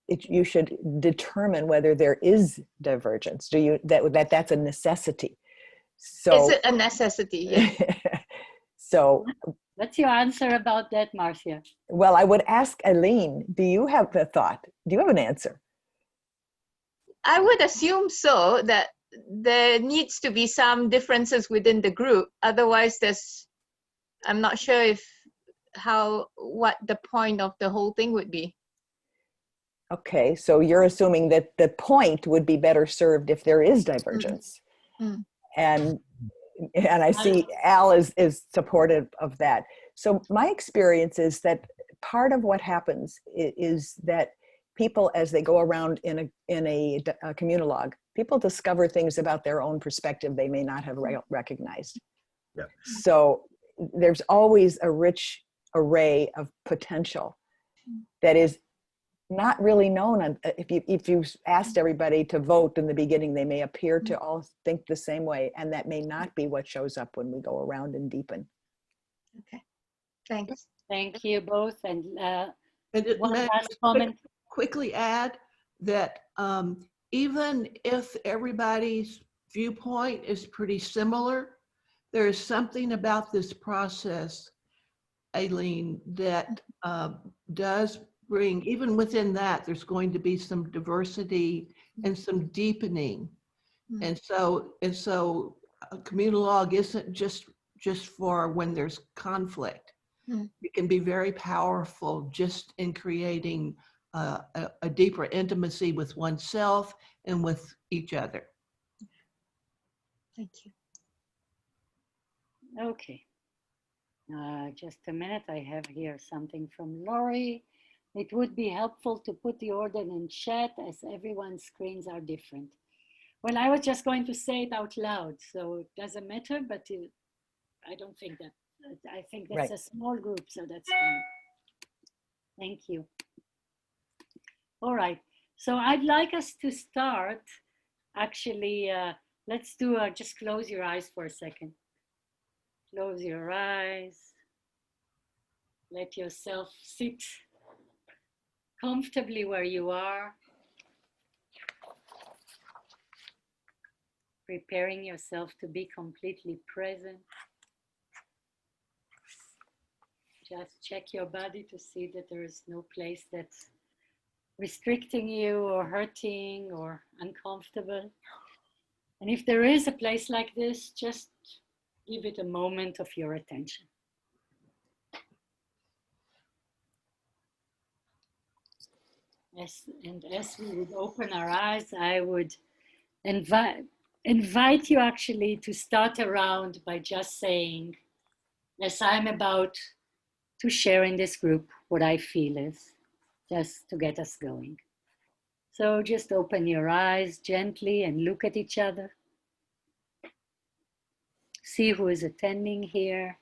you should determine whether there is divergence. Do you that's a necessity? So is it a necessity? Yes. So What's your answer about that, Marcia? well, I would ask Eileen, do you have a thought? Do you have an answer? I would assume so, that there needs to be some differences within the group. Otherwise, I'm not sure what the point of the whole thing would be. Okay, so you're assuming that the point would be better served if there is divergence. And I see Al is supportive of that. So my experience is that part of what happens is that people, as they go around in a communologue, people discover things about their own perspective they may not have recognized. Yeah. So there's always a rich array of potential that is not really known. If you asked everybody to vote in the beginning, they may appear to all think the same way, and that may not be what shows up when we go around and deepen. Okay, thanks. Thank you both. And one may I last comment. quickly add that even if everybody's viewpoint is pretty similar, there is something about this process, Aileen, that does bring, even within that, there's going to be some diversity and some deepening. And so Communologue isn't just for when there's conflict. It can be very powerful just in creating a deeper intimacy with oneself and with each other. Thank you. Okay. Just a minute. I have here something from Lori. It would be helpful to put the order in chat as everyone's screens are different. Well, I was just going to say it out loud, so it doesn't matter, but I don't think that. I think that's Right. a small group, so that's fine. Thank you. All right. So I'd like us to start. Actually, let's do just close your eyes for a second. Close your eyes. Let yourself sit comfortably where you are. Preparing yourself to be completely present. Just check your body to see that there is no place that's restricting you or hurting or uncomfortable. And if there is a place like this, just give it a moment of your attention. As we would open our eyes, I would invite you actually to start around by just saying, as I'm about to share in this group what I feel is, just to get us going. So just open your eyes gently and look at each other. See who is attending here.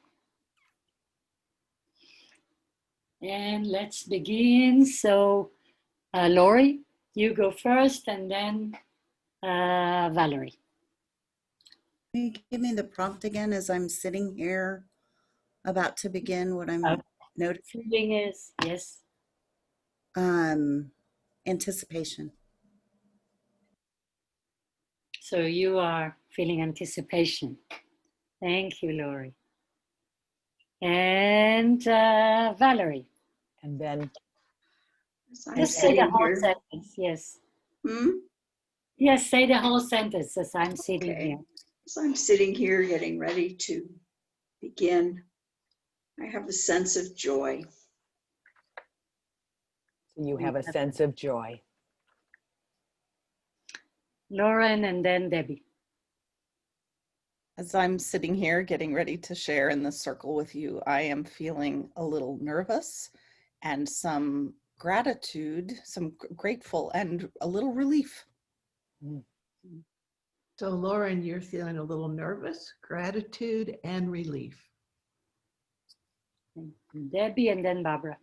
And let's begin. So Lori, you go first, and then Valerie. Can you give me the prompt again as I'm sitting here about to begin what I'm noticing? Feeling is, yes. Anticipation. So you are feeling anticipation. Thank you, Lori. And Valerie. And then Just say the whole sentence, yes. Yes, say the whole sentence as I'm sitting here. So I'm sitting here getting ready to begin. I have a sense of joy. you have a sense of joy. Lauren and then Debbie. As I'm sitting here getting ready to share in this circle with you, I am feeling a little nervous and some gratitude, some grateful and a little relief. So Lauren, you're feeling a little nervous, gratitude, and relief. Debbie and then Barbara.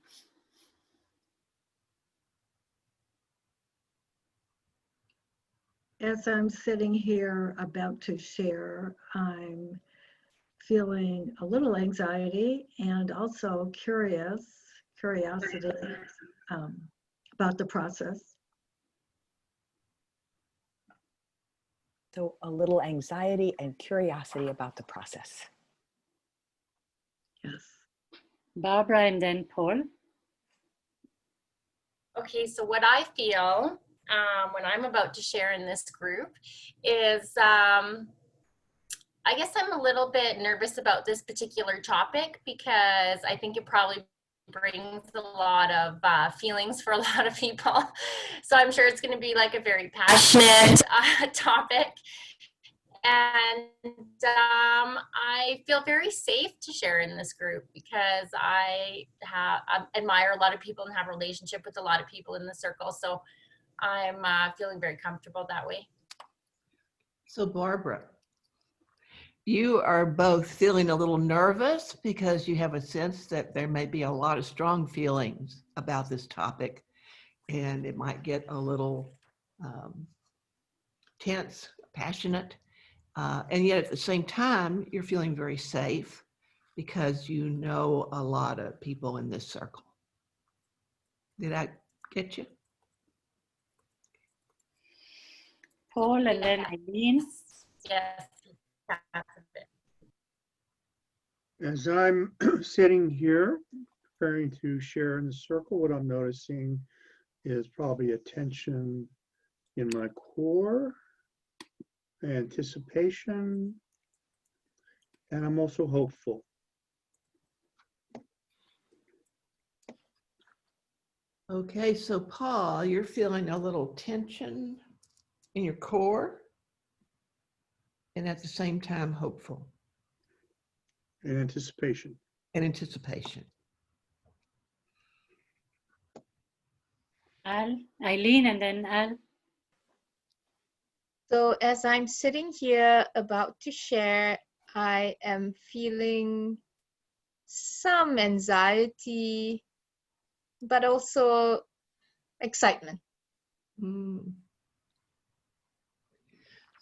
As I'm sitting here about to share, I'm feeling a little anxiety and also curiosity about the process. So a little anxiety and curiosity about the process. Yes. Barbara and then Paul. Okay, so what I feel when I'm about to share in this group is I guess I'm a little bit nervous about this particular topic because I think it probably brings a lot of feelings for a lot of people. So I'm sure it's going to be like a very passionate topic. And I feel very safe to share in this group because I admire a lot of people and have a relationship with a lot of people in the circle. So I'm feeling very comfortable that way. So Barbara, you are both feeling a little nervous because you have a sense that there may be a lot of strong feelings about this topic and it might get a little tense, passionate. And yet at the same time, you're feeling very safe because you know a lot of people in this circle. Did I get you? Paul and then Eileen. Yes. As I'm sitting here preparing to share in the circle, what I'm noticing is probably a tension in my core, anticipation, and I'm also hopeful. Okay, so Paul, you're feeling a little tension in your core and at the same time hopeful. And anticipation. And anticipation. Al, Eileen and then Al. So as I'm sitting here about to share, I am feeling some anxiety, but also Excitement. Mm.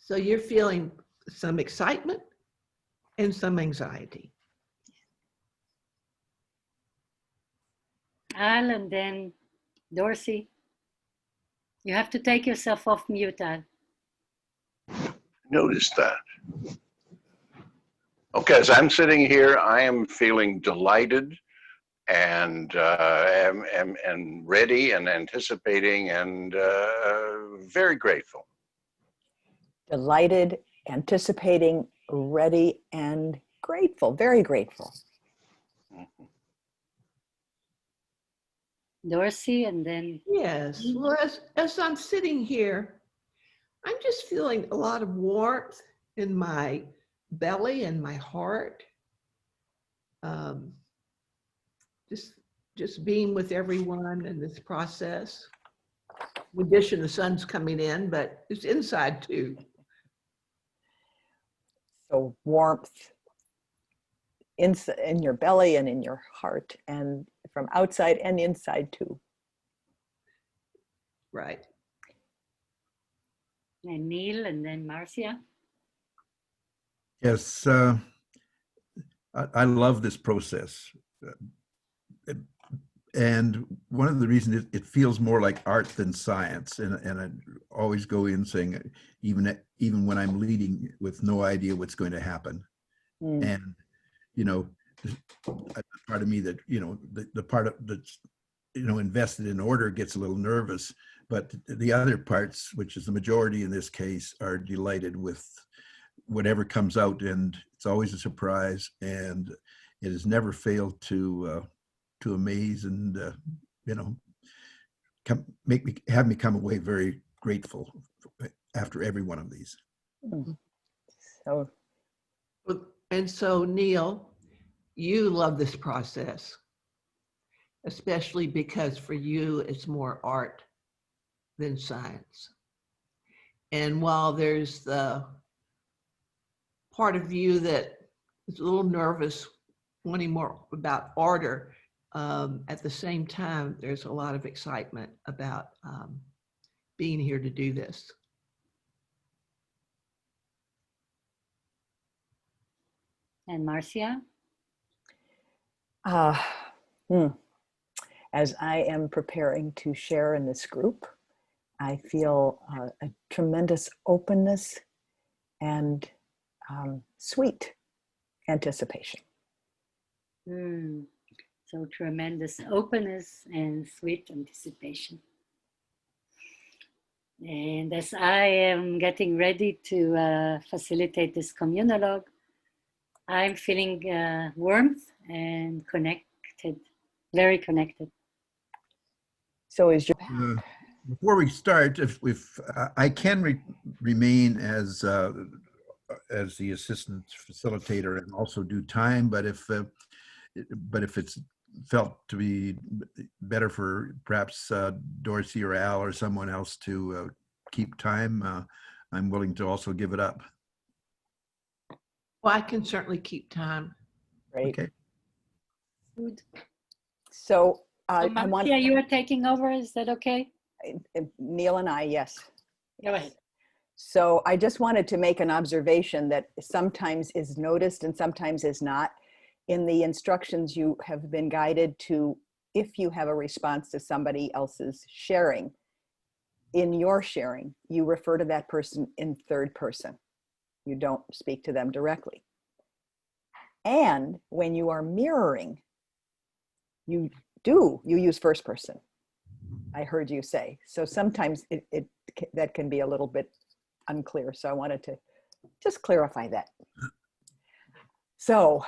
So you're feeling some excitement and some anxiety. Al, and then Dorsey. You have to take yourself off mute, Al. Noticed that. Okay, as I'm sitting here, I am feeling delighted and am ready and anticipating and very grateful. Delighted, anticipating, ready, and grateful, very grateful. Dorsey, and then Yes. Well, as I'm sitting here, I'm just feeling a lot of warmth in my belly and my heart. Just being with everyone in this process. In addition, the sun's coming in, but it's inside too. So warmth in your belly and in your heart, and from outside and inside too. Right. and Neil, and then Marcia. Yes, I love this process. And one of the reasons it feels more like art than science. And I always go in saying, even when I'm leading with no idea what's going to happen. And, you know, part of me that, you know, the part of that's, you know, invested in order gets a little nervous, but the other parts, which is the majority in this case, are delighted with whatever comes out, and it's always a surprise, and it has never failed to amaze and you know, have me come away very grateful after every one of these. So, and so Neil, you love this process, especially because for you it's more art than science. And while there's the part of you that is a little nervous, wanting more about order, at the same time, there's a lot of excitement about being here to do this. And Marcia? As I am preparing to share in this group, I feel a tremendous openness and sweet anticipation. So tremendous openness and sweet anticipation. And as I am getting ready to facilitate this communologue, I'm feeling warmth and connected, very connected. So is your before we start, if I can remain as the assistant facilitator and also do time, but if it's felt to be better for perhaps Dorsey or Al or someone else to keep time, I'm willing to also give it up. Well, I can certainly keep time. right? Okay. Good. So So I want Marcia, you are taking over, is that okay? Neil and I, yes. Go ahead. So I just wanted to make an observation that sometimes is noticed and sometimes is not. In the instructions, you have been guided to, if you have a response to somebody else's sharing, in your sharing, you refer to that person in third person. You don't speak to them directly. And when you are mirroring, you use first person. I heard you say. So sometimes that can be a little bit unclear. So I wanted to just clarify that. So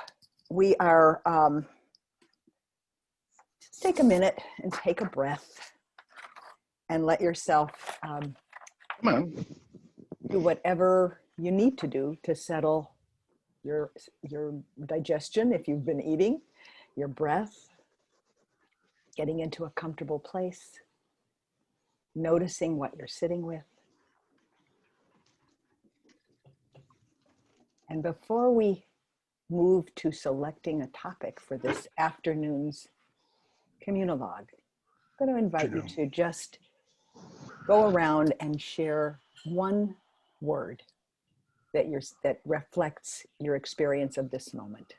we are, just take a minute and take a breath and let yourself Come on. do whatever you need to do to settle your digestion if you've been eating, your breath, getting into a comfortable place, noticing what you're sitting with. And before we move to selecting a topic for this afternoon's Communologue, going to invite you to just go around and share one word that reflects your experience of this moment.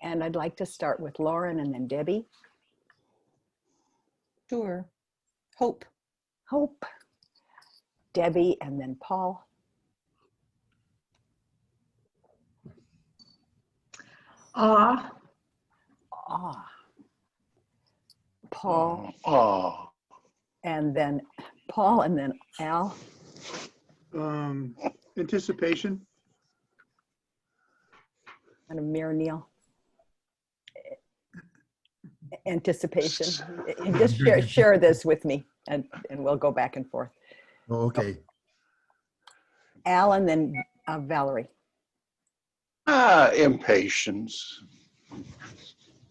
And I'd like to start with Lauren and then Debbie. Sure. Hope. Hope. Debbie and then Paul. Awe. Awe. Paul. Oh, And then Paul and then Al. Anticipation. Kind of Mayor Neil. Anticipation. Just share this with me and we'll go back and forth. Oh, okay. Al and then Valerie. impatience.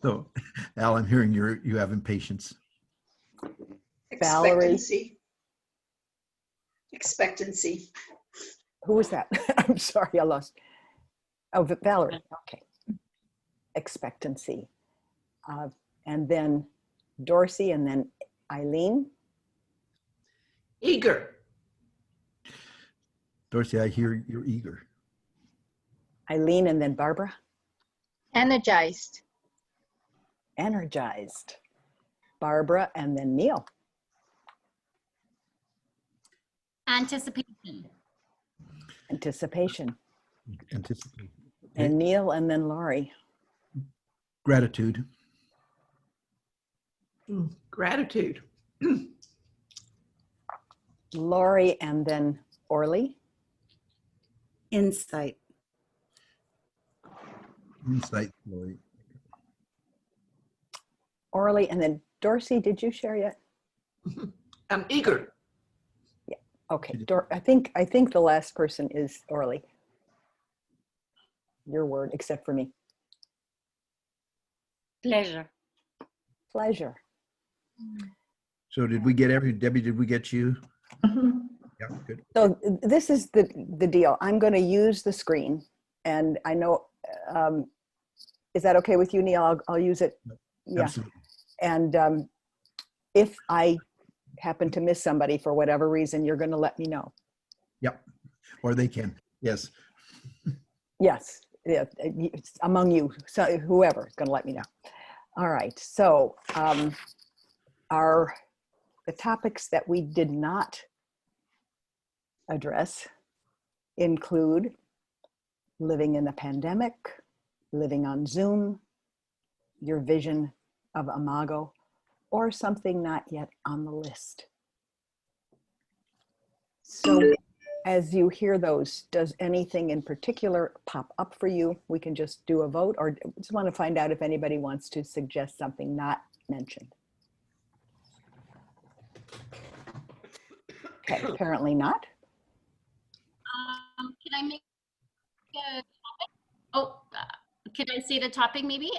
So, Al, I'm hearing you have impatience. Valerie. Expectancy. Expectancy. Who was that? I'm sorry, I lost. Oh, Valerie. Okay. Expectancy. And then Dorsey and then Eileen. Eager. Dorsey, I hear you're eager. Eileen and then Barbara. Energized. Energized. Barbara and then Neil. Anticipation. Anticipation. Anticipate. And Neil and then Laurie. Gratitude. Gratitude. Laurie and then Orly. Insight. Insight, Lori. Orly and then Dorsey, did you share yet? I'm eager. Yeah. Okay. I think the last person is Orly. Your word, except for me. Pleasure. Pleasure. So did we get Debbie, did we get you? Mhm. Yeah, good. So this is the deal. I'm going to use the screen, and I know, is that okay with you, Neil? I'll use it. Yeah. Absolutely. And if I happen to miss somebody for whatever reason, you're going to let me know. Yep. Or they can. Yes. Yes. Yeah. It's among you, so whoever is going to let me know. All right. So the topics that we did not address include living in a pandemic, living on Zoom, your vision of Imago, or something not yet on the list. So as you hear those, does anything in particular pop up for you? We can just do a vote, or just want to find out if anybody wants to suggest something not mentioned. Okay, apparently not. Can I make a topic? Oh, can I say the topic maybe?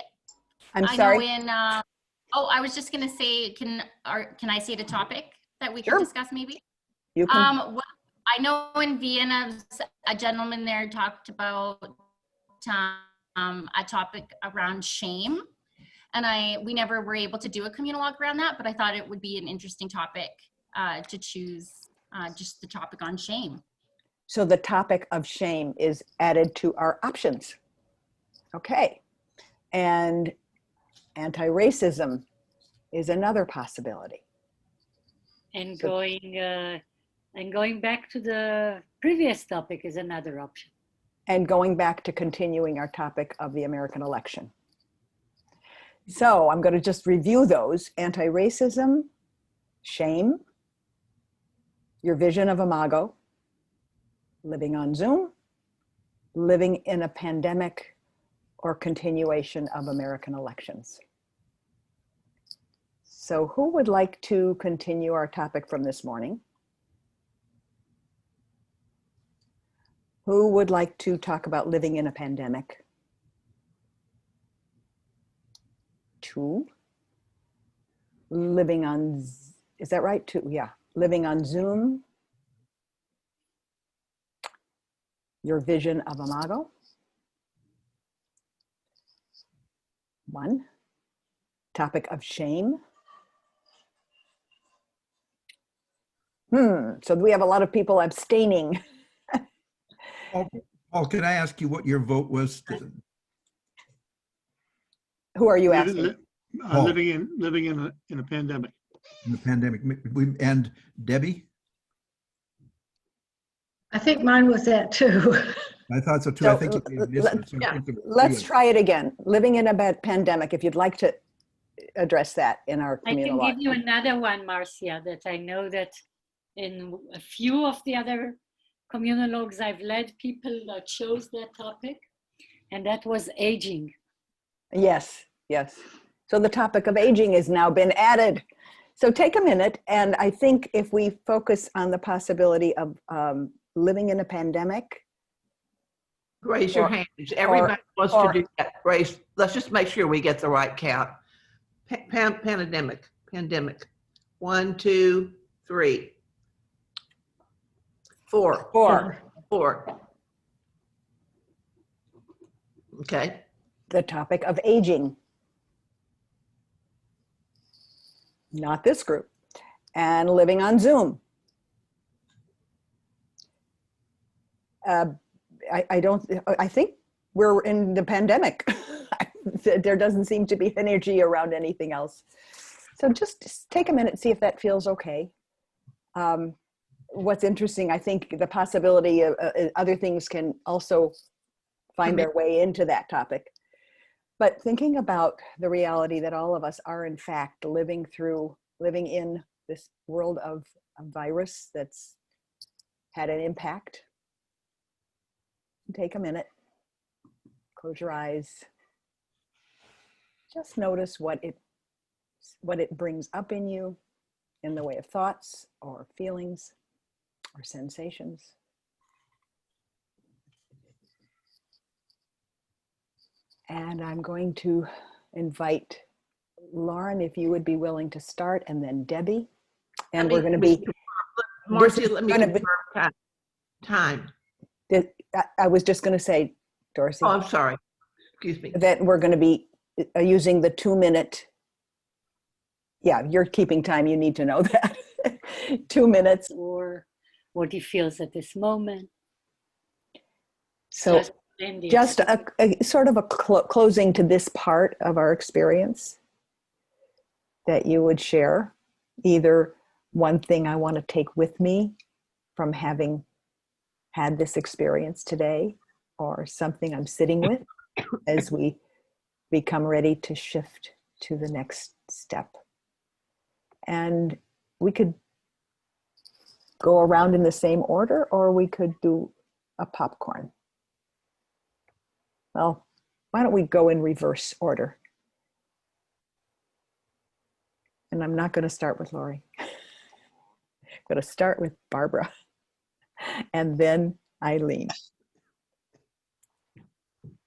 I'm I sorry. know in, oh, I was just gonna say, can I say the topic that we Sure. can discuss maybe? You can. What, I know in Vienna, a gentleman there talked about a topic around shame. And we never were able to do a Communologue around that, but I thought it would be an interesting topic to choose just the topic on shame. So the topic of shame is added to our options. Okay. And anti-racism is another possibility. And So- going back to the previous topic is another option. And going back to continuing our topic of the American election. So I'm going to just review those: anti-racism, shame, your vision of Imago, living on Zoom, living in a pandemic, or continuation of American elections. So who would like to continue our topic from this morning? Who would like to talk about living in a pandemic? 2. Living on, is that right? 2, yeah. Living on Zoom. Your vision of Imago. 1. Topic of shame. So we have a lot of people abstaining. Paul, can I ask you what your vote was? Who are you asking? Living in a pandemic. In the pandemic. And Debbie? I think mine was that too. I thought so too. So I think you missed it. So I think let's try it again. Living in a bad pandemic, if you'd like to address that in our I can Communologue. give you another one, Marcia, that I know that in a few of the other communologues I've led, people chose that topic, and that was aging. Yes, yes. So the topic of aging has now been added. So take a minute, and I think if we focus on the possibility of living in a pandemic. Raise your hands. Everybody wants to do that. Raise. Let's just make sure we get the right count. Pandemic. 1, 2, 3, 4. 4. Okay. The topic of aging. Not this group. And living on Zoom. I think we're in the pandemic. There doesn't seem to be energy around anything else. So just take a minute, see if that feels okay. What's interesting, I think the possibility of other things can also find their way into that topic. But thinking about the reality that all of us are in fact living in this world of a virus that's had an impact. Take a minute, close your eyes. Just notice what it brings up in you in the way of thoughts or feelings or sensations. And I'm going to invite Lauren, if you would be willing to start, and then Debbie. And we're going to be, Marcia, let me confirm time. I was just going to say, Dorsey. Oh, I'm sorry. Excuse me. That we're going to be using the 2-minute. Yeah, you're keeping time. You need to know that. 2 minutes. Or what he feels at this moment. So just a sort of a closing to this part of our experience that you would share. Either one thing I want to take with me from having had this experience today, or something I'm sitting with as we become ready to shift to the next step. And we could go around in the same order, or we could do a popcorn. Well, why don't we go in reverse order? And I'm not going to start with Lori. I'm going to start with Barbara. And then Eileen.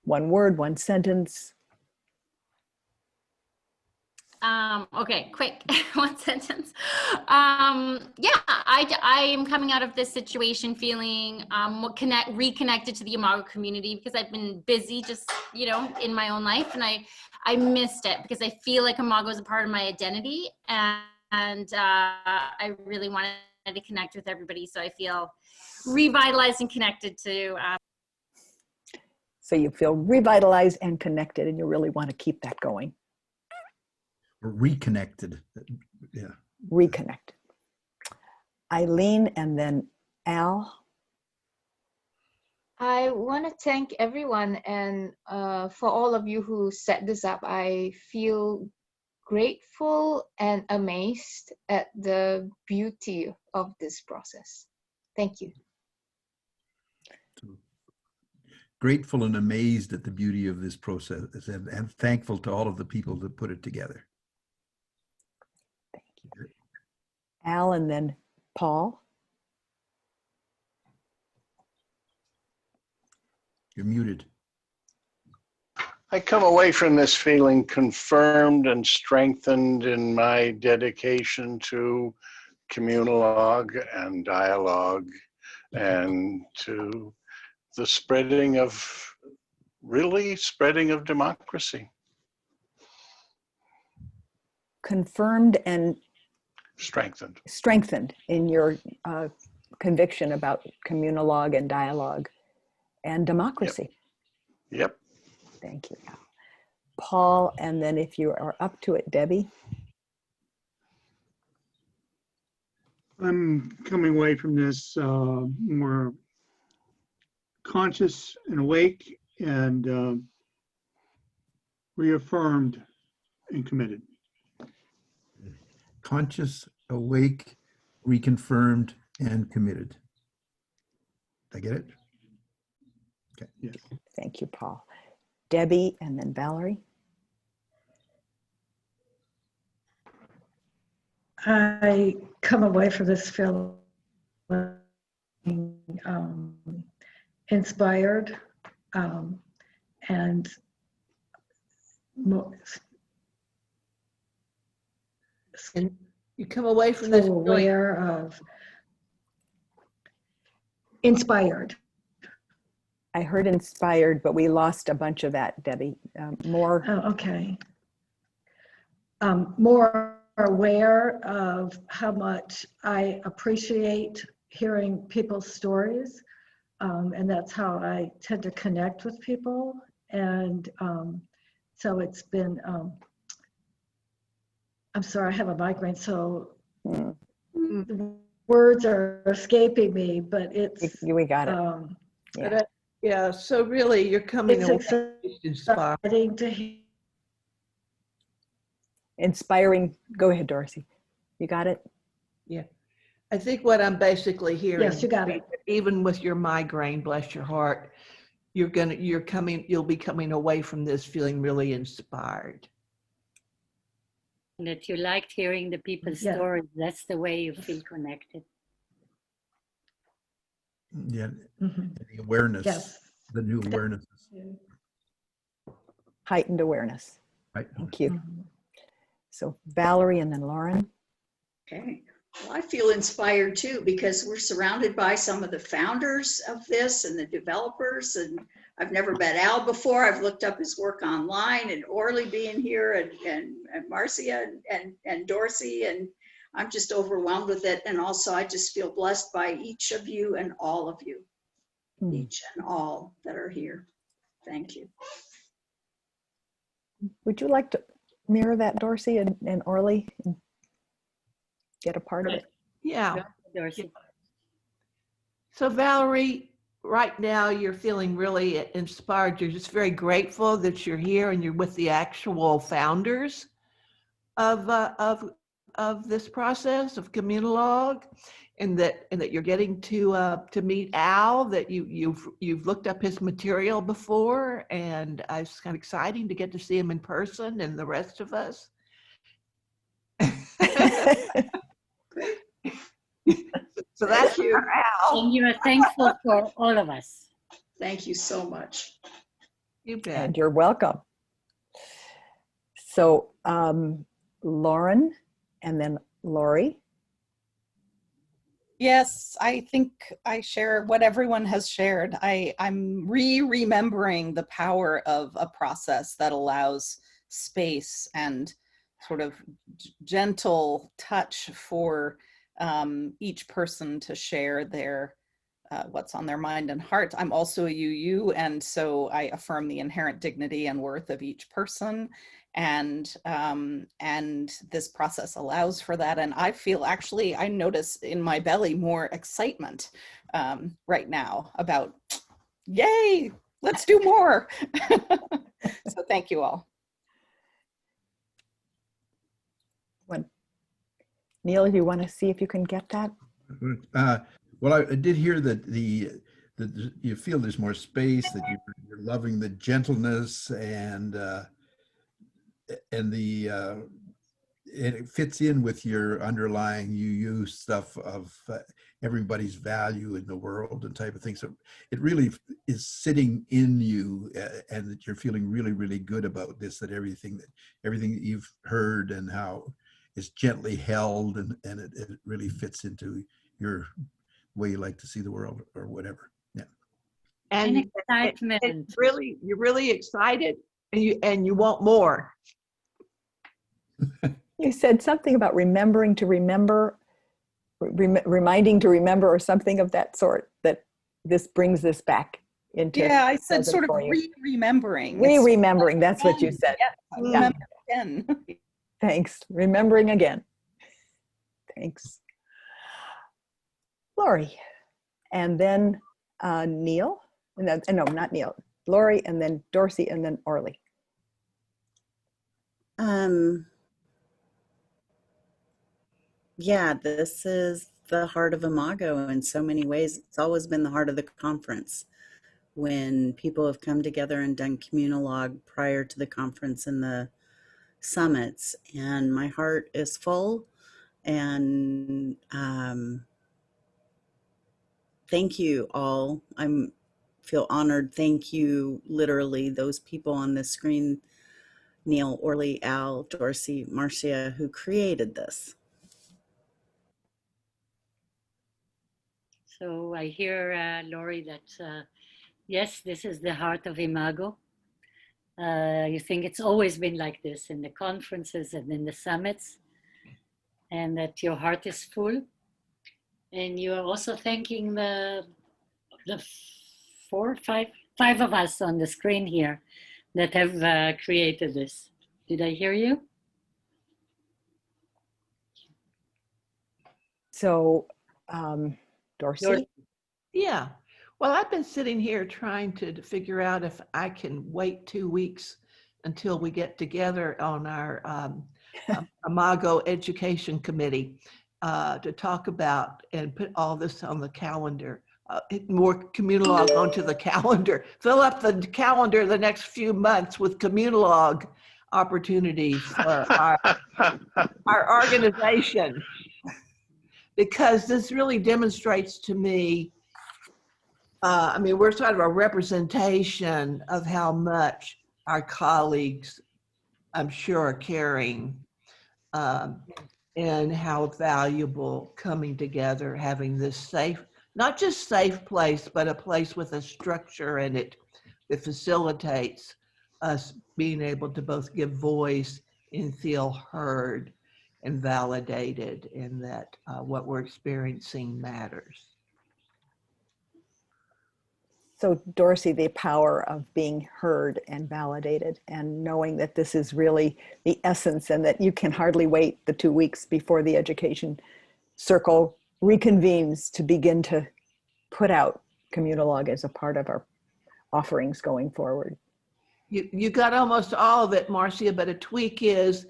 One word, one sentence. Okay, quick, one sentence. Yeah, I am coming out of this situation feeling reconnected to the Imago community, because I've been busy just, in my own life, and I missed it because I feel like Imago is a part of my identity, and I really wanted to connect with everybody, so I feel revitalized and connected to. So you feel revitalized and connected, and you really want to keep that going. Reconnected. Yeah. Reconnected. Eileen, and then Al. I want to thank everyone, and for all of you who set this up. I feel grateful and amazed at the beauty of this process. Thank you. Grateful and amazed at the beauty of this process, and thankful to all of the people that put it together. Thank you. Al, and then Paul. You're muted. I come away from this feeling confirmed and strengthened in my dedication to Communologue and dialogue, and to the spreading of democracy. Confirmed and strengthened in your conviction about communologue and dialogue and democracy. Yep. Thank you, Al. Paul, and then if you are up to it, Debbie. I'm coming away from this more conscious and awake and reaffirmed and committed. Conscious, awake, reconfirmed, and committed. Did I get it? Okay. Yes. Thank you, Paul. Debbie, and then Valerie. I come away from this feeling inspired and And you come away from so this feeling aware of inspired. I heard inspired, but we lost a bunch of that, Debbie. More. Oh, okay. More aware of how much I appreciate hearing people's stories. And that's how I tend to connect with people. And so it's been, I'm sorry, I have a migraine, so the words are escaping me, but it's. We got it. Yeah. Yeah, so really you're coming away inspired. To hear. Inspiring. Go ahead, Dorsey. You got it? Yeah. I think what I'm basically hearing. Yes, you got it. Even with your migraine, bless your heart, you'll be coming away from this feeling really inspired. And that you liked hearing the people's stories. That's the way you feel connected. Yeah, the awareness, the new awareness. Heightened awareness. Right. Thank you. So Valerie and then Lauren. Okay. Well, I feel inspired too, because we're surrounded by some of the founders of this and the developers. And I've never met Al before. I've looked up his work online, and Orly being here, and Marcia and Dorsey, and I'm just overwhelmed with it. And also I just feel blessed by each of you and all of you, each and all that are here. Thank you. Would you like to mirror that, Dorsey and Orly? And get a part of it? Yeah. Dorsey. So Valerie, right now you're feeling really inspired. You're just very grateful that you're here and you're with the actual founders of this process of Communologue, and that you're getting to meet Al, that you've looked up his material before, and it's kind of exciting to get to see him in person and the rest of us. So that's your Al. And you are thankful for all of us. Thank you so much. You bet. And you're welcome. So Lauren and then Lori. Yes, I think I share what everyone has shared. I'm remembering the power of a process that allows space and sort of gentle touch for each person to share their what's on their mind and heart. I'm also a UU, and so I affirm the inherent dignity and worth of each person. And this process allows for that. And I feel, actually, I notice in my belly more excitement right now about, yay, let's do more. So thank you all. Neil, you want to see if you can get that? Well, I did hear that you feel there's more space, that you're loving the gentleness and it fits in with your underlying UU stuff of everybody's value in the world and type of thing. So it really is sitting in you, and that you're feeling really, really good about this, that everything that you've heard and how it's gently held, and it really fits into your way you like to see the world or whatever. Yeah. And excitement. You're really excited, and you want more. You said something about remembering to remember, reminding to remember, or something of that sort, that this brings this back into. Yeah, I said present sort of for you. remembering. Remembering, that's what you said. Yes, Yeah. remember again. Thanks. Remembering again. Thanks. Lori, and then Neil, and then, no, not Neil, Lori, and then Dorsey, and then Orly. Yeah, this is the heart of Imago in so many ways. It's always been the heart of the conference. When people have come together and done Communologue prior to the conference and the summits, and my heart is full. And thank you all. I feel honored. Thank you, literally, those people on the screen, Neil, Orly, Al, Dorsey, Marcia, who created this. So I hear, Lori, that yes, this is the heart of Imago. You think it's always been like this in the conferences and in the summits, and that your heart is full. And you are also thanking the five of us on the screen here that have created this. Did I hear you? So, Dorsey? Yeah. Well, I've been sitting here trying to figure out if I can wait 2 weeks until we get together on our Imago Education Committee to talk about and put all this on the calendar, more Communologue onto the calendar. Fill up the calendar the next few months with Communologue opportunities for our organization. Because this really demonstrates to me, I mean, we're sort of a representation of how much our colleagues, I'm sure, are caring, and how valuable coming together, having this safe, not just safe place, but a place with a structure in it that facilitates us being able to both give voice and feel heard and validated in that what we're experiencing matters. So Dorsey, the power of being heard and validated and knowing that this is really the essence and that you can hardly wait the 2 weeks before the education circle reconvenes to begin to put out Communologue as a part of our offerings going forward. You got almost all of it, Marcia, but a tweak is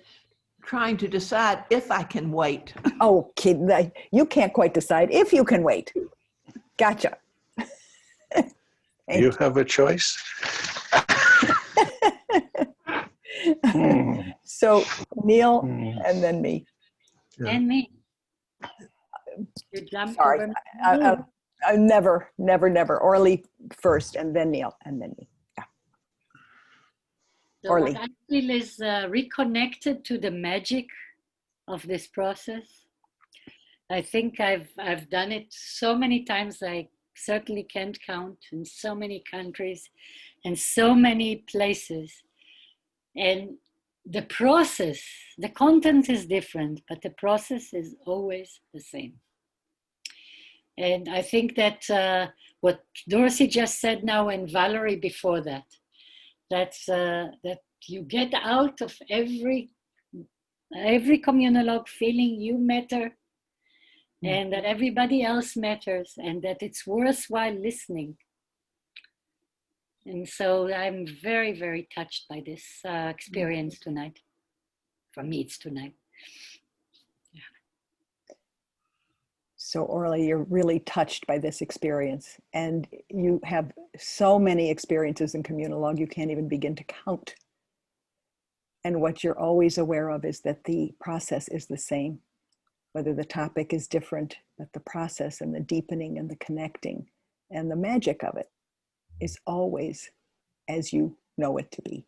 trying to decide if I can wait. Oh, kid, you can't quite decide if you can wait. Gotcha. You have a choice. So Neil and then me. Yeah. And me. You jumped Sorry, over me. I never. Orly first and then Neil and then me. Yeah. So Orly. what I feel is reconnected to the magic of this process. I think I've done it so many times I certainly can't count, in so many countries and so many places. And the process, the content is different, but the process is always the same. And I think that what Dorsey just said now and Valerie before that, that you get out of every Communologue feeling you matter, and that everybody else matters, and that it's worthwhile listening. And so I'm very, very touched by this experience tonight. For me, it's tonight. So Orly, you're really touched by this experience, and you have so many experiences in Communologue you can't even begin to count. And what you're always aware of is that the process is the same, whether the topic is different, but the process and the deepening and the connecting and the magic of it is always as you know it to be.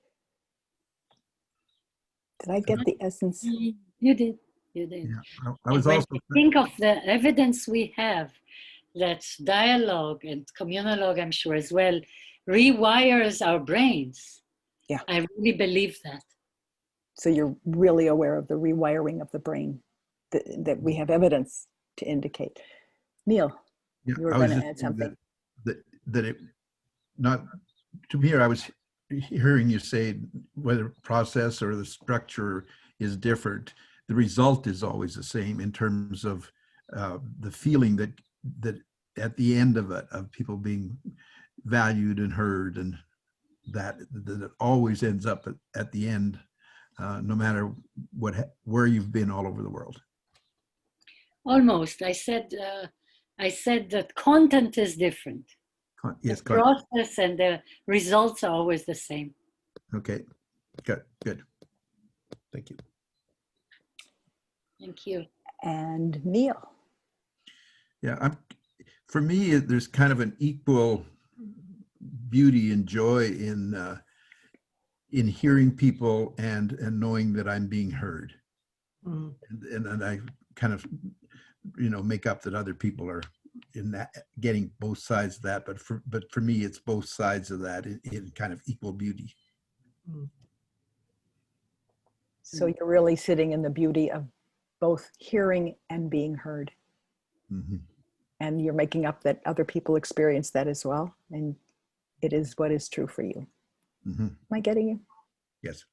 Did I get the essence? You did. You did. Yeah. I was when also we think of the evidence we have that dialogue and Communologue, I'm sure as well, rewires our brains. Yeah. I really believe that. So you're really aware of the rewiring of the brain that we have evidence to indicate. Neil, Yeah, you were I was going to just add saying something. that it not to me. I was hearing you say whether process or the structure is different, the result is always the same in terms of the feeling that at the end of it, of people being valued and heard, and that it always ends up at the end, no matter where you've been all over the world. Almost. I said that content is different. Yes, the process and the results are always the same. okay, good. Thank you. Thank you. And Neil. Yeah, for me, there's kind of an equal beauty and joy in hearing people and knowing that I'm being heard. Mm. And I kind of, make up that other people are in that, getting both sides of that. But for me, it's both sides of that in kind of equal beauty. Mm. So you're really sitting in the beauty of both hearing and being heard. Mm-hmm. And you're making up that other people experience that as well. And it is what is true for you. Mm-hmm. Am I getting you? Yes.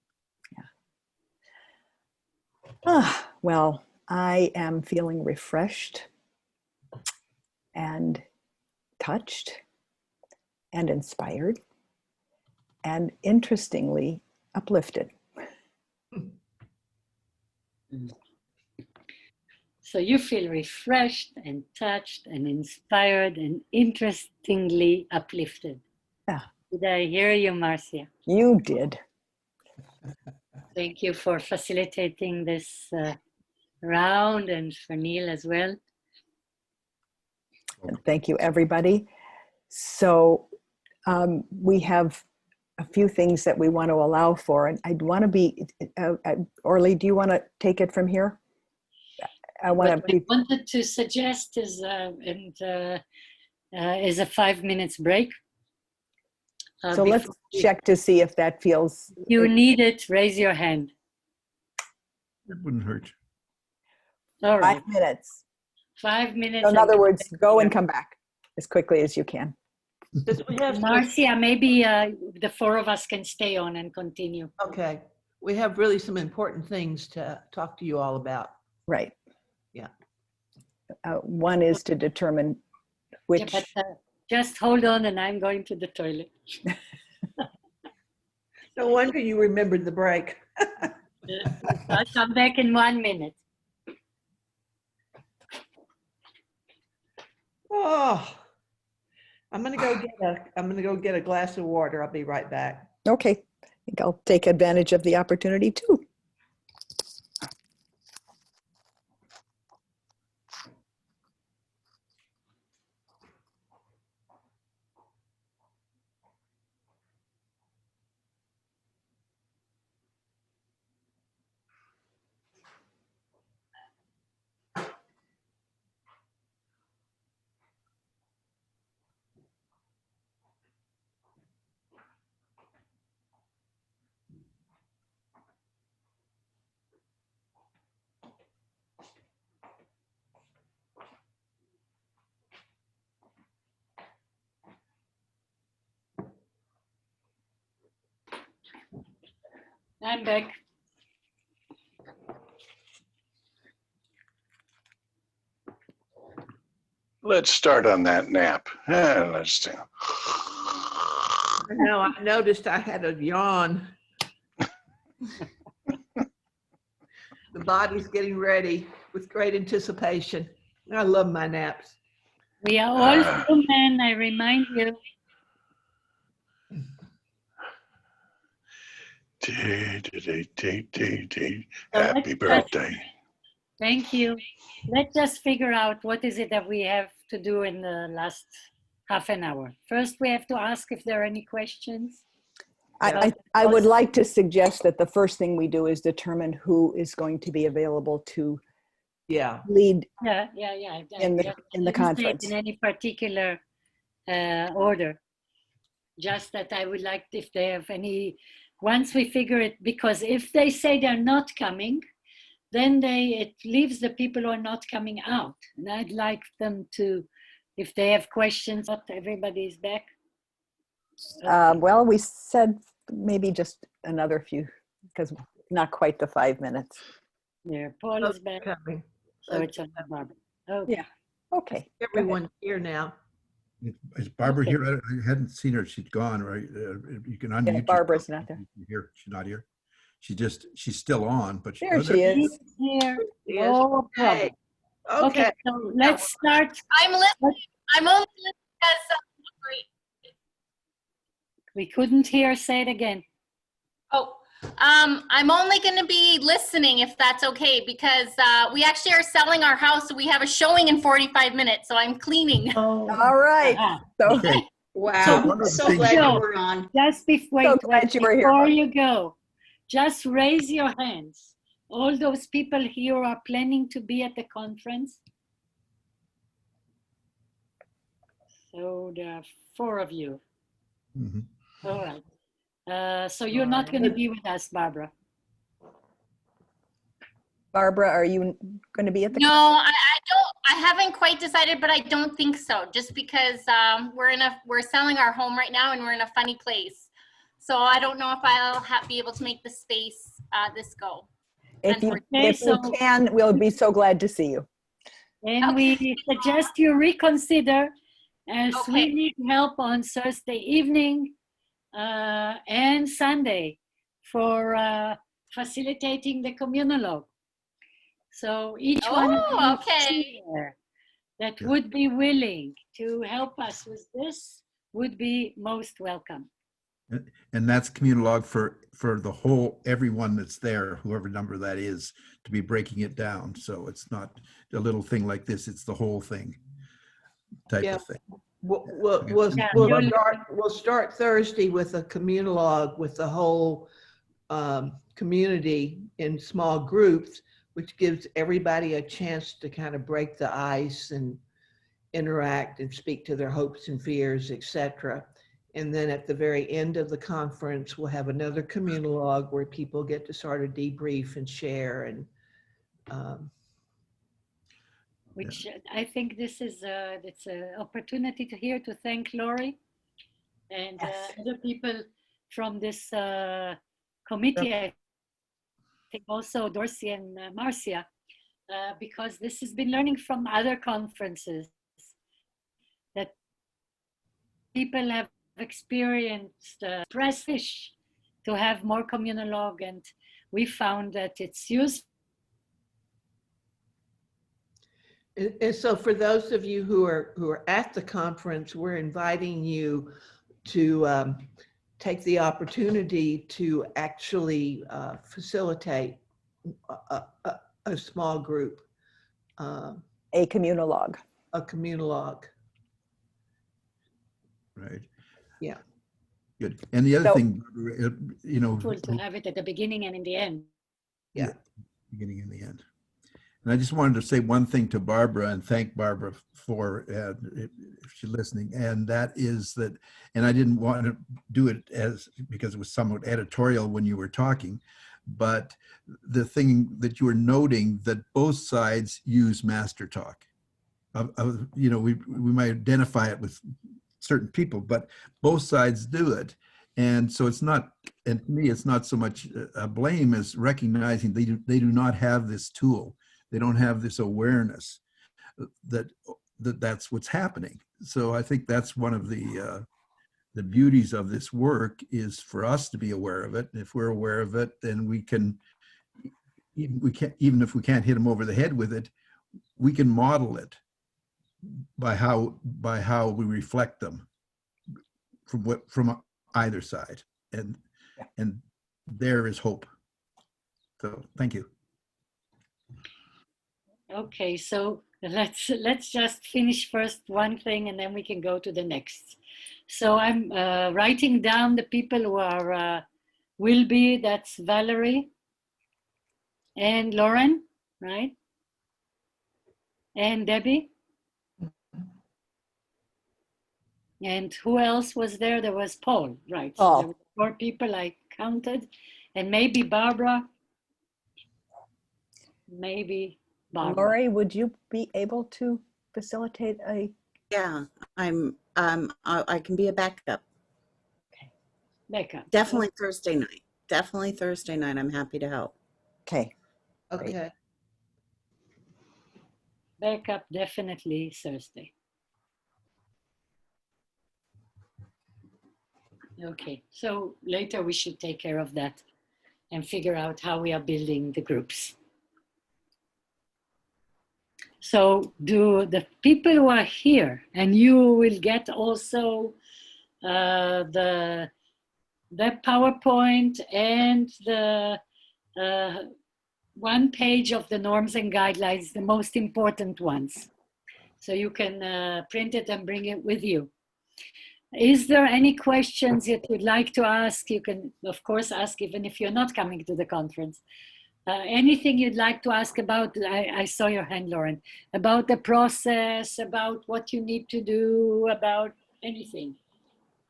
Yeah. Well, I am feeling refreshed and touched and inspired and interestingly uplifted. So you feel refreshed and touched and inspired and interestingly uplifted. Yeah. Did I hear you, Marcia? You did. Thank you for facilitating this round, and for Neil as well. And thank you, everybody. So we have a few things that we want to allow for, and I'd want to be, Orly, do you want to take it from here? I want What I wanted to suggest is a 5 minutes break. So let's check to see if that feels. You need it, raise your hand. It wouldn't hurt. All right. 5 minutes. 5 minutes. So in other words, go and come back as quickly as you can. Marcia, maybe the four of us can stay on and continue. Okay. We have really some important things to talk to you all about. Right. Yeah. One is to determine which. Yeah, but just hold on, and I'm going to the toilet. No wonder you remembered the break. I'll come back in 1 minute. Oh, I'm gonna go get a glass of water. I'll be right back. Okay. I think I'll take advantage of the opportunity too. I'm back. Let's start on that nap. Let's do. No, I noticed I had a yawn. The body's getting ready with great anticipation. I love my naps. We are all human, I remind you. Happy birthday. Thank you. Let's just figure out what is it that we have to do in the last half an hour. First, we have to ask if there are any questions. I would like to suggest that the first thing we do is determine who is going to be available to lead in the conference. In any particular order. Just that I would like, if they have any once we figure it, because if they say they're not coming, then it leaves the people who are not coming out. And I'd like them to, if they have questions, not everybody's back. Well, we said maybe just another few, because not quite the 5 minutes. There, Paul is back, Coming. so it's on Barbara. Okay. Yeah. Okay. go ahead. Everyone's here now. Is Barbara Okay. here? I hadn't seen her. She's gone, right? You can unmute. Yeah, Barbara's yourself. not there. Here. She's not here. She's still on, but There she is. Here, Yes. no problem. Okay. Okay, Okay. so let's start. I'm listening. I'm only listening because We couldn't hear, say it again. I'm only going to be listening if that's okay, because we actually are selling our house, so we have a showing in 45 minutes. So I'm cleaning. Oh, All right. So, Okay. Wow, one of the so things- glad No. you were on. Just wait, So glad you were here, before Barb. you go, just raise your hands. All those people here are planning to be at the conference. So there are 4 of you. Mhm. All right. So you're not going to be with us, Barbara. Barbara, are you going to be at the? No, I don't. I haven't quite decided, but I don't think so. Just because we're selling our home right now, and we're in a funny place. So I don't know if I'll be able to make the space this go. If you Okay, can, we'll be so glad to see you. And we suggest you reconsider, as we Okay. need help on Thursday evening and Sunday for facilitating the Communologue. So each one of you okay. here that Yeah. would be willing to help us with this would be most welcome. And that's Communologue for the whole, everyone that's there, whoever number that is, to be breaking it down. So it's not a little thing like this, it's the whole thing type Yeah. of thing. We'll start Thursday with a communologue with the whole community in small groups, which gives everybody a chance to kind of break the ice and interact and speak to their hopes and fears, etc. And then at the very end of the conference, we'll have another communologue where people get to sort of debrief and share. And Which I think this is it's an opportunity to thank Lori and other people from this committee. I think also Dorsey and Marcia, because this has been learning from other conferences that people have experienced press fish to have more communologue, and we found that it's useful. And so for those of you who are at the conference, we're inviting you to take the opportunity to actually facilitate a small group, A communologue. a communologue. Right. Yeah. Good. And the other So- thing, you know, To have it at the beginning and in the end. beginning and the end. And I just wanted to say one thing to Barbara and thank Barbara for, if she's listening, and that is that, and I didn't want to do it because it was somewhat editorial when you were talking, but the thing that you were noting that both sides use master talk. You know, we might identify it with certain people, but both sides do it. And so it's not, and to me, it's not so much a blame as recognizing they do not have this tool. They don't have this awareness that's what's happening. So I think that's one of the beauties of this work is for us to be aware of it. And if we're aware of it, then we can, even if we can't hit them over the head with it, we can model it by how we reflect them from either side, and there is hope. So thank you. Okay, so let's just finish first one thing and then we can go to the next. So I'm writing down the people who are will be. That's Valerie and Lauren, right? And Debbie. And who else was there? There was Paul, right? So Paul. there were 4 people. I counted. And maybe Barbara. Maybe Barbara. Lori, would you be able to facilitate a? Yeah, I can be a backup. Backup. Definitely Thursday night. Definitely Thursday night. I'm happy to help. Okay. Okay. Backup definitely Thursday. Okay, so later we should take care of that and figure out how we are building the groups. So do the people who are here, and you will get also the PowerPoint and the one page of the norms and guidelines, the most important ones. So you can print it and bring it with you. Is there any questions that you'd like to ask? You can, of course, ask even if you're not coming to the conference. Anything you'd like to ask about, I saw your hand, Lauren, about the process, about what you need to do, about anything.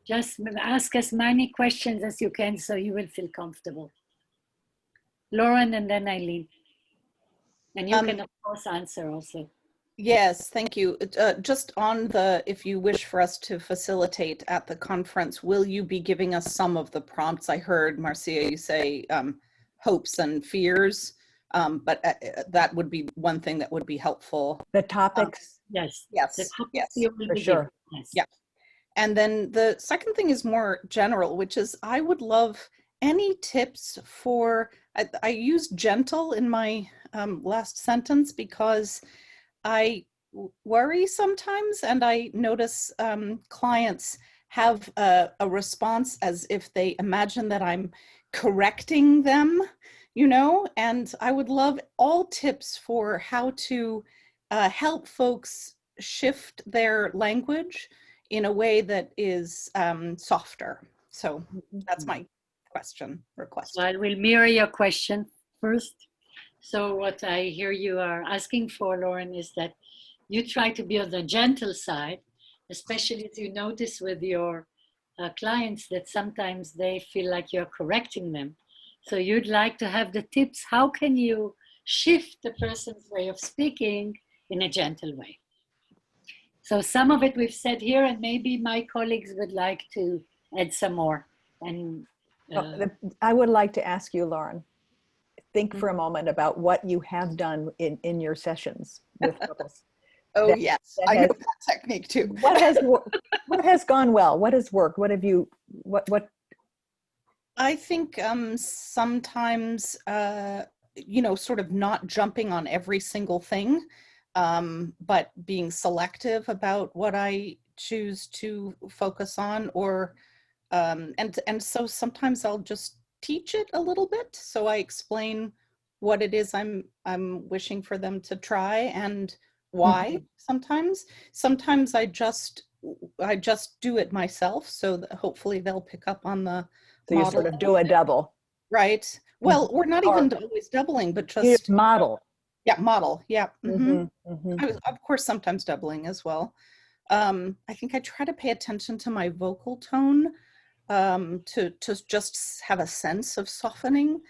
Just ask as many questions as you can so you will feel comfortable. Lauren and then Eileen. And you can, of course, answer also. Yes, thank you. Just on the, if you wish for us to facilitate at the conference, will you be giving us some of the prompts? I heard, Marcia, you say hopes and fears, but that would be one thing that would be helpful. The topics? Yes. Yes, The topics yes, you will for be sure. given. Yes. Yeah. And then the second thing is more general, which is I would love any tips for, I used gentle in my last sentence because I worry sometimes, and I notice clients have a response as if they imagine that I'm correcting them, you know, and I would love all tips for how to help folks shift their language in a way that is softer. So that's my request. So I will mirror your question first. So what I hear you are asking for, Lauren, is that you try to be on the gentle side, especially as you notice with your clients that sometimes they feel like you're correcting them. So you'd like to have the tips. How can you shift the person's way of speaking in a gentle way? So some of it we've said here, and maybe my colleagues would like to add some more. And I would like to ask you, Lauren, think for a moment about what you have done in your sessions with couples. Oh, yes, I know that technique too. What has gone well? What has worked? What have you, what? I think sometimes, you know, sort of not jumping on every single thing, but being selective about what I choose to focus on, or, and so sometimes I'll just teach it a little bit. So I explain what it is I'm wishing for them to try and why. Sometimes I just do it myself, so that hopefully they'll pick up on the So you sort of do a double. Right. Well, we're not even always doubling, but just model. Yeah, model. Yeah. Mm-hmm. Of course, sometimes doubling as well. I think I try to pay attention to my vocal tone, to just have a sense of softening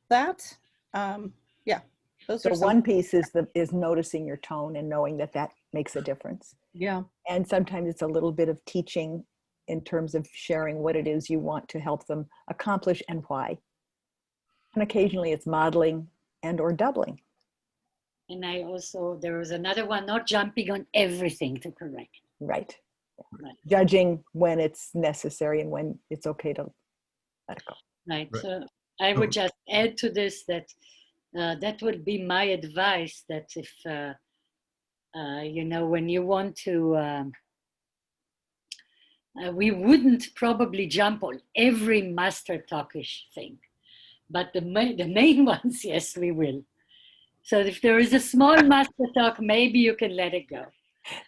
that. Yeah. Those So are one piece is noticing your tone and knowing that makes a difference. Yeah. And sometimes it's a little bit of teaching in terms of sharing what it is you want to help them accomplish and why. And occasionally it's modeling and or doubling. And I also, there was another one, not jumping on everything to correct. Right. Right. Judging when it's necessary and when it's okay to let it go. Right. So I would just add to this that that would be my advice, that if, you know, when you want to, we wouldn't probably jump on every master talkish thing, but the main ones, yes, we will. So if there is a small master talk, maybe you can let it go.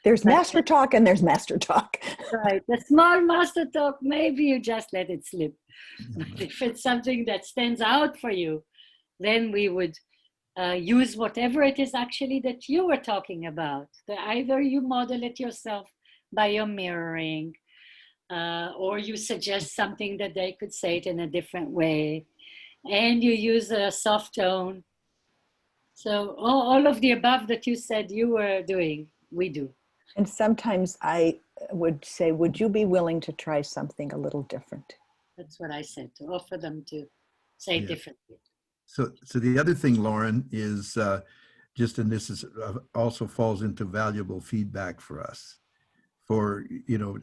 There's master talk and there's master talk. Right. The small master talk, maybe you just let it slip. But if it's something that stands out for you, then we would use whatever it is actually that you were talking about. Either you model it yourself by your mirroring, or you suggest something that they could say it in a different way, and you use a soft tone. So all of the above that you said you were doing, we do. And sometimes I would say, would you be willing to try something a little different? That's what I said, to offer them to say Yeah. differently. So the other thing, Lauren, is just, and this is also falls into valuable feedback for us. For, you know,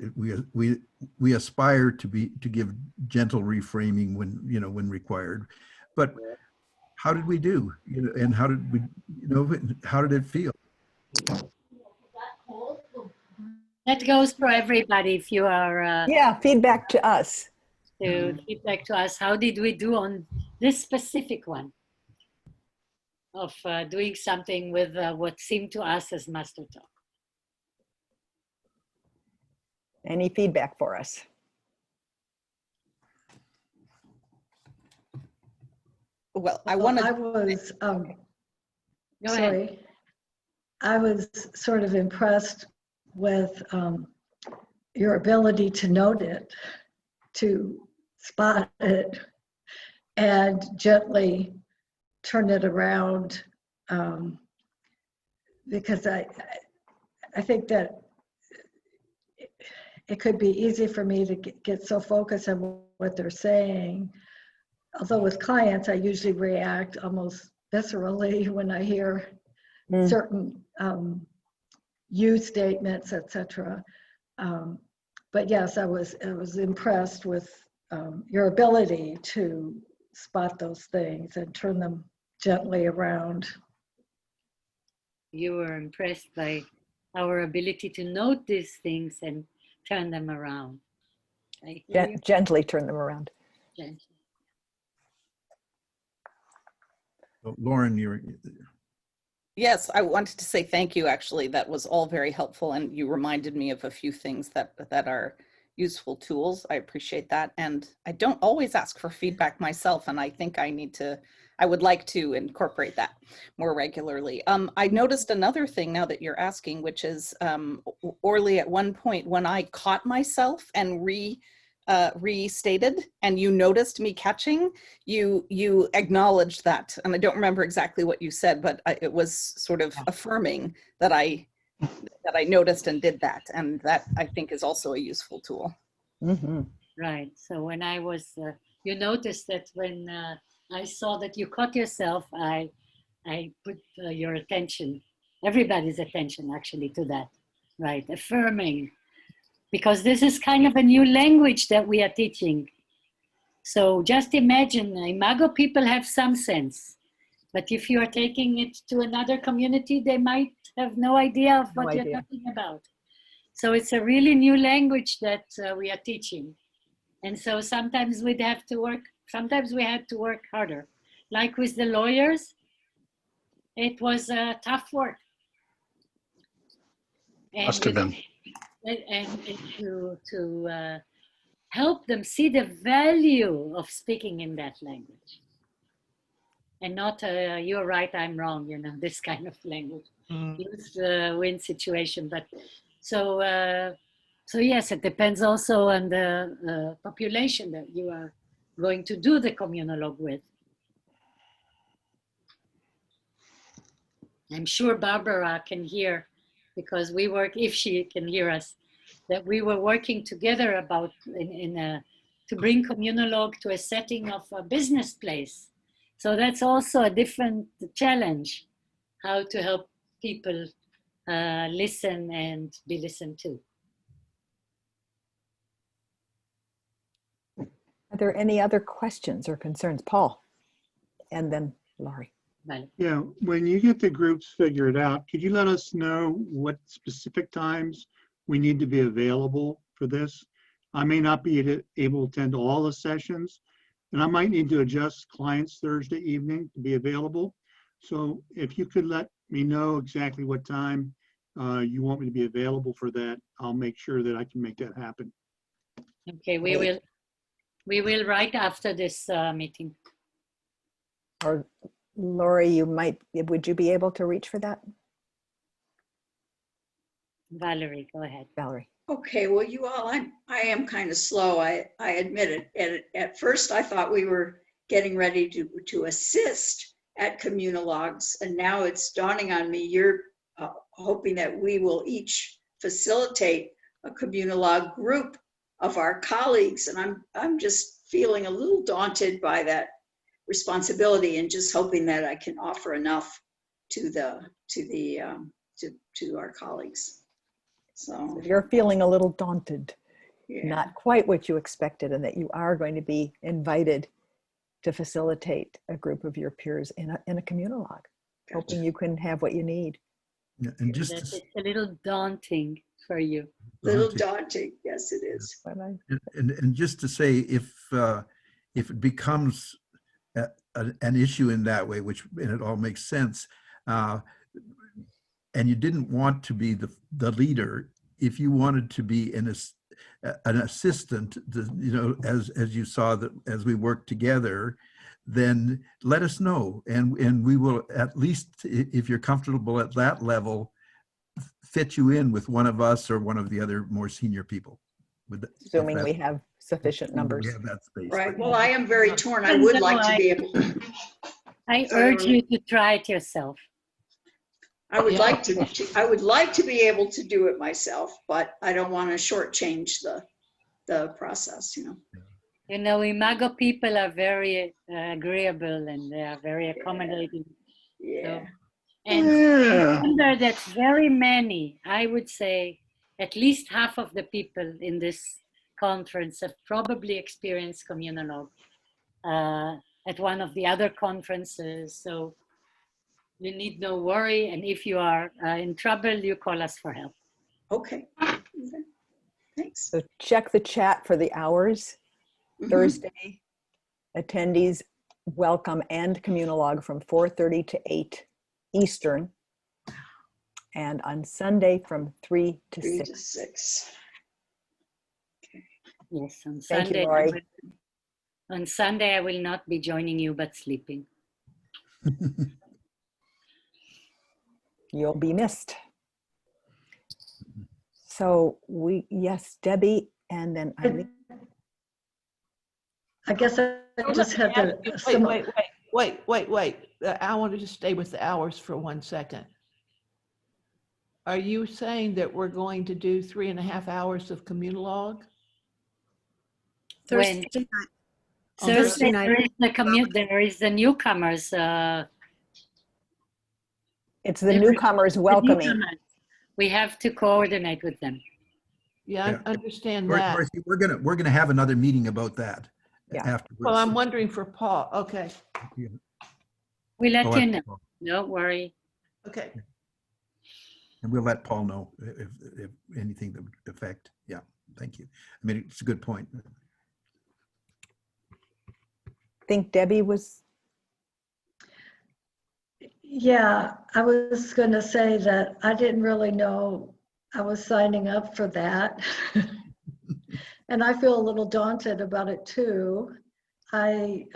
we aspire to give gentle reframing when, you know, when required, but how did we do? You know, and how did we, you know, how did it feel? That goes for everybody. If you are Yeah, feedback to us. to feedback to us, how did we do on this specific one of doing something with what seemed to us as master talk? Any feedback for us? Well, I Well, wanted. I was, Go ahead. sorry. I was sort of impressed with your ability to note it, to spot it, and gently turn it around. Because I think that it could be easy for me to get so focused on what they're saying. Although with clients, I usually react almost viscerally when I hear certain you statements, etc. But yes, I was impressed with your ability to spot those things and turn them gently around. You were impressed by our ability to note these things and turn them around. I hear you. Gently turn them around. Gently. Lauren, you're. Yes, I wanted to say thank you, actually. That was all very helpful, and you reminded me of a few things that are useful tools. I appreciate that. And I don't always ask for feedback myself, and I think I would like to incorporate that more regularly. I noticed another thing now that you're asking, which is, Orly, at one point when I caught myself and restated, and you noticed me catching, you acknowledged that. And I don't remember exactly what you said, but it was sort of affirming that I noticed and did that. And that, I think, is also a useful tool. Mm-hmm. Right. So when I was, you noticed that when I saw that you caught yourself, I put your attention, everybody's attention actually, to that. Right. Affirming. Because this is kind of a new language that we are teaching. So just imagine, Imago people have some sense, but if you are taking it to another community, they might have no idea of what you're talking about. So it's a really new language that we are teaching. And so sometimes we had to work harder. Like with the lawyers, it was tough work. Must have been. And to help them see the value of speaking in that language. And not, you're right, I'm wrong, you know, this kind of language. Use the win situation. But so yes, it depends also on the population that you are going to do the communologue with. I'm sure Barbara can hear, because we work, if she can hear us, that we were working together about to bring Communologue to a setting of a business place. So that's also a different challenge, how to help people listen and be listened to. Are there any other questions or concerns? Paul, and then Laurie. Vale. Yeah, when you get the groups figured out, could you let us know what specific times we need to be available for this? I may not be able to attend all the sessions, and I might need to adjust clients Thursday evening to be available. So if you could let me know exactly what time you want me to be available for that, I'll make sure that I can make that happen. Okay, we will right after this meeting. Or Laurie, would you be able to reach for that? Valerie, go ahead. Valerie. Okay, well, you all, I am kind of slow. I admit it. At first, I thought we were getting ready to assist at Communologues, and now it's dawning on me, you're hoping that we will each facilitate a Communologue group of our colleagues, and I'm just feeling a little daunted by that responsibility, and just hoping that I can offer enough to our colleagues. So You're feeling a little daunted, yeah. not quite what you expected, and that you are going to be invited to facilitate a group of your peers in a Communologue, hoping you can have what you need. Yeah, and just That to it's a little daunting for you. Little daunting, yes, it is. and just to say, if it becomes an issue in that way, and it all makes sense, and you didn't want to be the leader, if you wanted to be an assistant, as you saw that as we work together, then let us know, and we will, at least if you're comfortable at that level, fit you in with one of us or one of the other more senior people. Assuming we have sufficient numbers. We have that space. Right, well, I am very torn. I would like to be able, I urge you to try it yourself. I would like to be able to do it myself, but I don't want to shortchange the process, You know, Imago people are very agreeable, and they are very accommodating. Yeah. So, and remember that very many, I would say at least half of the people in this conference have probably experienced Communologue at one of the other conferences. So you need no worry. And if you are in trouble, you call us for help. Okay. Thanks. So check the chat for the hours. Thursday, attendees welcome and Communologue from 4:30 to 8 Eastern. And on Sunday from 3 to 6. 3 to 6. Okay. Yes, on Thank Sunday. you, Lori. On Sunday, I will not be joining you, but sleeping. You'll be missed. So yes, Debbie, and then Eileen. I guess I just had the Wait. I wanted to stay with the hours for 1 second. Are you saying that we're going to do 3.5 hours of Communologue? Thursday night. Thursday night. there is the newcomers. It's the newcomers welcoming. We have to coordinate with them. Yeah, I understand that. Dorothy, we're gonna have another meeting about that afterwards. Well, I'm wondering for Paul. Okay. We let you know. Don't worry. Okay. And we'll let Paul know if anything that would affect. Yeah, thank you. I mean, it's a good point. I think Debbie was. Yeah, I was going to say that I didn't really know I was signing up for that. And I feel a little daunted about it too. I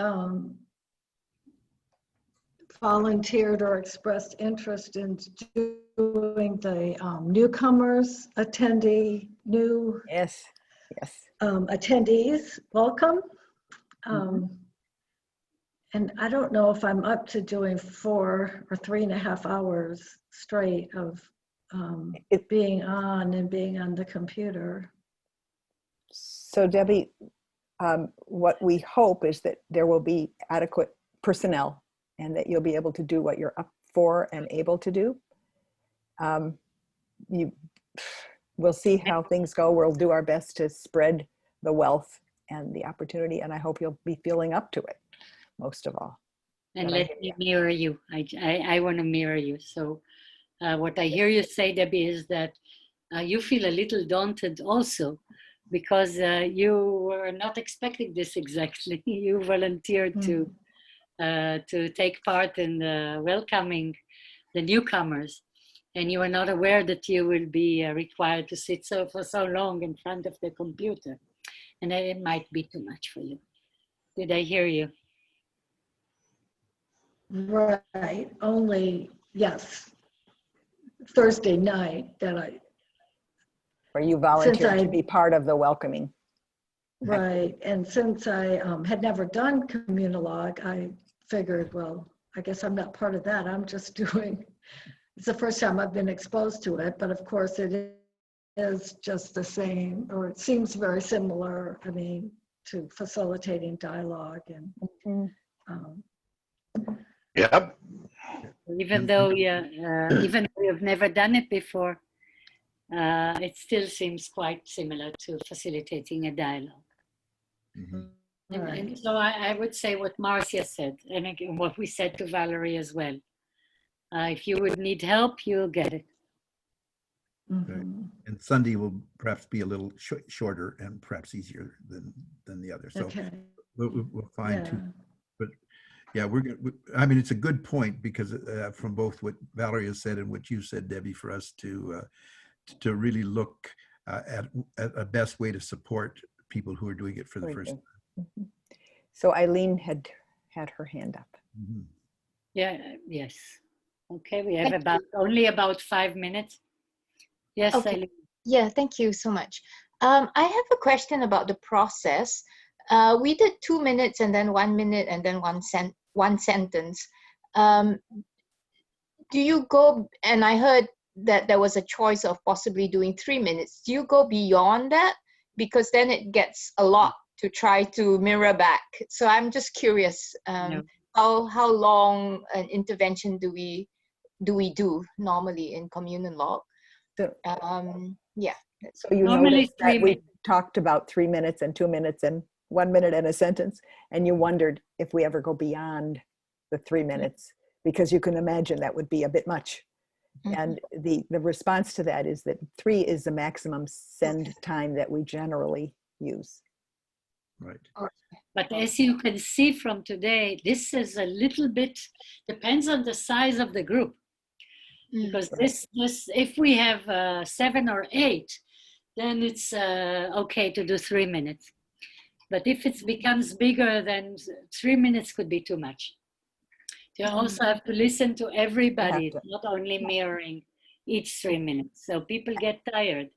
volunteered or expressed interest in doing the newcomers attendee, Yes. attendees welcome. And I don't know if I'm up to doing 4 or 3.5 hours straight of being on the computer. So Debbie, what we hope is that there will be adequate personnel and that you'll be able to do what you're up for and able to do. We'll see how things go. We'll do our best to spread the wealth and the opportunity, and I hope you'll be feeling up to it, most of all. And let me mirror you. I want to mirror you. So what I hear you say, Debbie, is that you feel a little daunted also, because you were not expecting this exactly. You volunteered to take part in welcoming the newcomers, and you were not aware that you will be required to sit for so long in front of the computer, and that it might be too much for you. Did I hear you? Right, only, yes, Thursday night that Or you since volunteered to I, be part of the welcoming. right, and since I had never done Communologue, I figured, well, I guess I'm not part of that. I'm just doing, it's the first time I've been exposed to it, but of course it is just the same, or it seems very similar, I mean, to facilitating dialogue and Mhm. um, Yep. Even though, yeah, even though you've never done it before, it still seems quite similar to facilitating a dialogue. Mhm. And so I would say what Marcia said, and again, what we said to Valerie as well. If you would need help, you'll get it. mhm. And Sunday will perhaps be a little shorter and perhaps easier than the other. So Okay, we'll find two. yeah. But yeah, I mean, it's a good point because from both what Valerie has said and what you said, Debbie, for us to really look at a best way to support people who are doing it for the first time. Mhm. So Eileen had her hand up. Mhm. Yeah, yes. Okay, we have only about 5 minutes. Yes, Okay. Eileen. Yeah, thank you so much. I have a question about the process. We did 2 minutes and then 1 minute and then one sentence. Do you go, and I heard that there was a choice of possibly doing 3 minutes. Do you go beyond that? Because then it gets a lot to try to mirror back. So I'm just curious, No. how long an intervention do we do normally in Communologue? So, Yeah. so you Normally noticed 3 that we minutes. talked about 3 minutes and 2 minutes and 1 minute and a sentence, and you wondered if we ever go beyond the 3 minutes, because you can imagine that would be a bit much. And the response to that is that 3 is the maximum send time that we generally use. Right. But as you can see from today, this is a little bit, depends on the size of the group. Because this if we have 7 or 8, then it's okay to do 3 minutes. But if it becomes bigger, then 3 minutes could be too much. You also have to listen to everybody, not only mirroring each 3 minutes. So people get tired.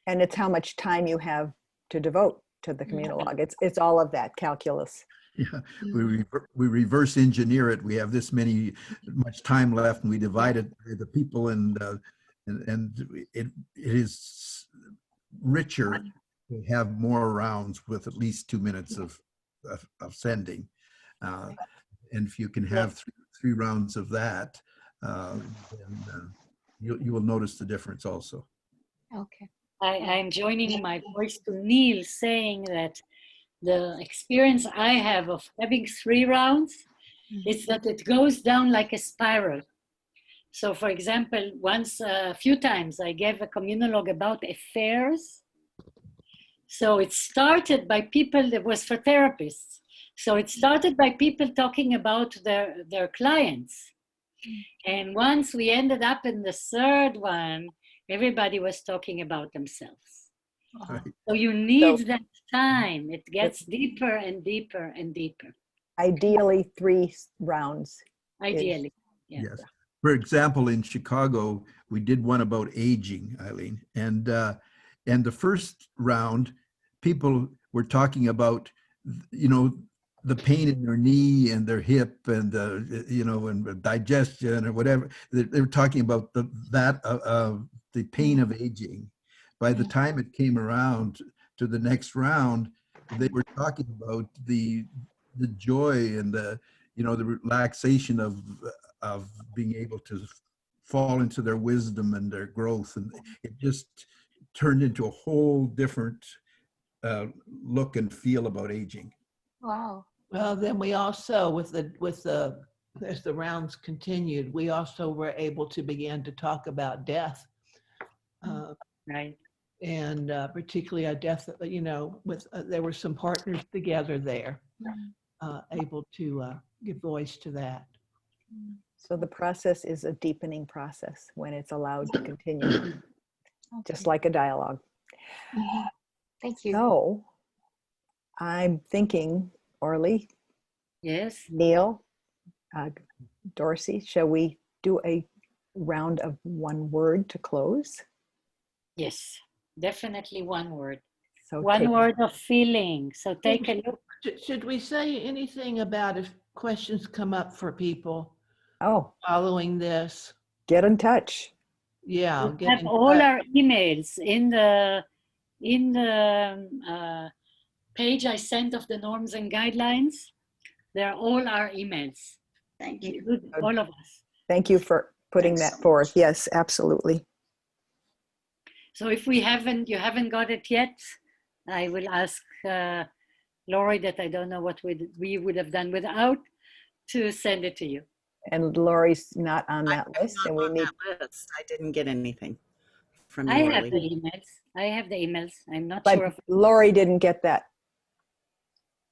And it's how much time you have to devote to the Communologue. It's all of that calculus. Yeah, we reverse engineer it. We have this much time left, and we divide it by the people, and it is richer to have more rounds with at least 2 minutes of sending. And if you can have three rounds of that, then you will notice the difference also. Okay. I'm joining my voice to Neil saying that the experience I have of having 3 rounds is that it goes down like a spiral. So for example, a few times I gave a Communologue about affairs. So it started by people, that was for therapists. So it started by people talking about their clients. And once we ended up in the 3rd one, everybody was talking about themselves. Right. So you need that time. It gets deeper and deeper and deeper. Ideally 3 rounds. Ideally, Yes. For example, in Chicago, we did one about aging, Eileen, and the first round, people were talking about, the pain in their knee and their hip and and digestion or whatever. They were talking about the pain of aging. By the time it came around to the next round, they were talking about the joy and the relaxation of being able to fall into their wisdom and their growth, and it just turned into a whole different look and feel about aging. Wow. Well, then we also, as the rounds continued, we also were able to begin to talk about death. Right. And particularly a death, there were some partners together there, able to give voice to that. So the process is a deepening process when it's allowed to continue, just like a dialogue. Thank you. So I'm thinking, Orly, Yes. Neil, Dorsey, shall we do a round of 1 word to close? Yes. Definitely one word. So One take- word of feeling. So take a look. Should we say anything about if questions come up for people Oh, following this? get in touch. Yeah, We get have in all touch. our emails in the page I sent of the norms and guidelines. They're all our emails. Thank you. Include all of us. Thank you for putting Thanks that so forth. much. Yes, absolutely. So if you haven't got it yet, I will ask Lori, that I don't know what we would have done without, to send it to you. And Lori's not on that I'm list, not and we on need, that list. I didn't get anything from I you, have the Orly. emails. I have the emails. I'm not but sure of Lori didn't get that.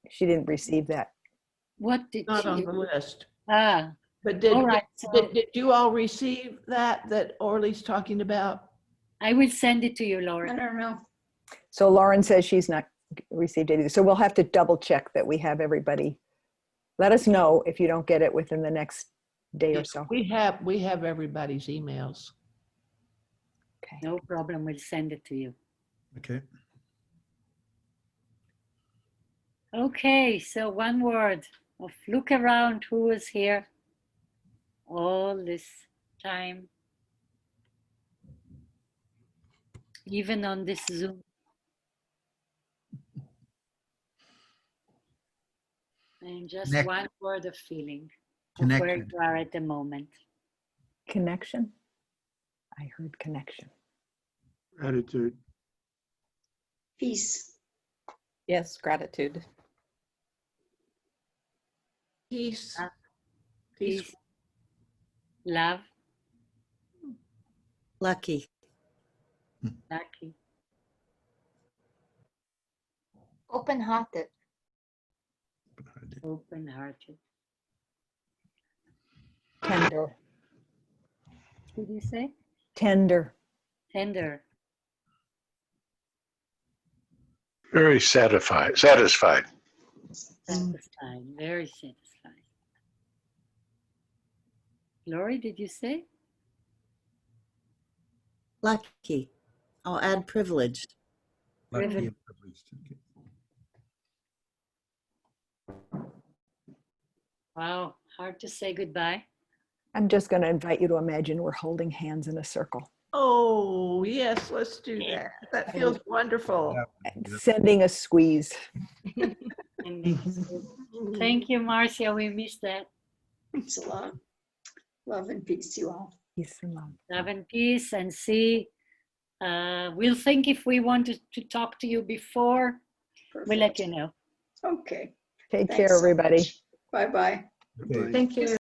She didn't receive that. what did Not she. on the list. Ah, But did, all right. So did you all receive that Orly's talking about? I will send it to you, Lori. I don't know. So Lauren says she's not received it either. So we'll have to double check that we have everybody. Let us know if you don't get it within the next day or so. We have everybody's emails. Okay. No problem. We'll send it to you. Okay. Okay, so one word of look around who was here all this time, even on this Zoom. And just Connect. one word of feeling of where Connection. you are at the moment. Connection. I heard connection. Gratitude. Peace. Yes, gratitude. Peace. Peace, love, Lucky. lucky, Open-hearted. open-hearted. Tender. What did you say? Tender. Tender. Very satisfied. Satisfied. Satisfied. Very satisfied. Lori, did you say? Lucky. I'll add privileged. Lucky Privilege. and privileged. Okay. Wow, hard to say goodbye. I'm just going to invite you to imagine we're holding hands in a circle. Oh, yes, let's do that. That feels wonderful. And sending a squeeze. Thank you, Marcia. We missed that. Thanks a lot. Love and peace, you all. Peace and love. Love and peace, and see. We'll think if we wanted to talk to you before. Perfect. We'll let you know. Okay. Take Thanks care, so everybody. much. Bye-bye. Okay. Thank you.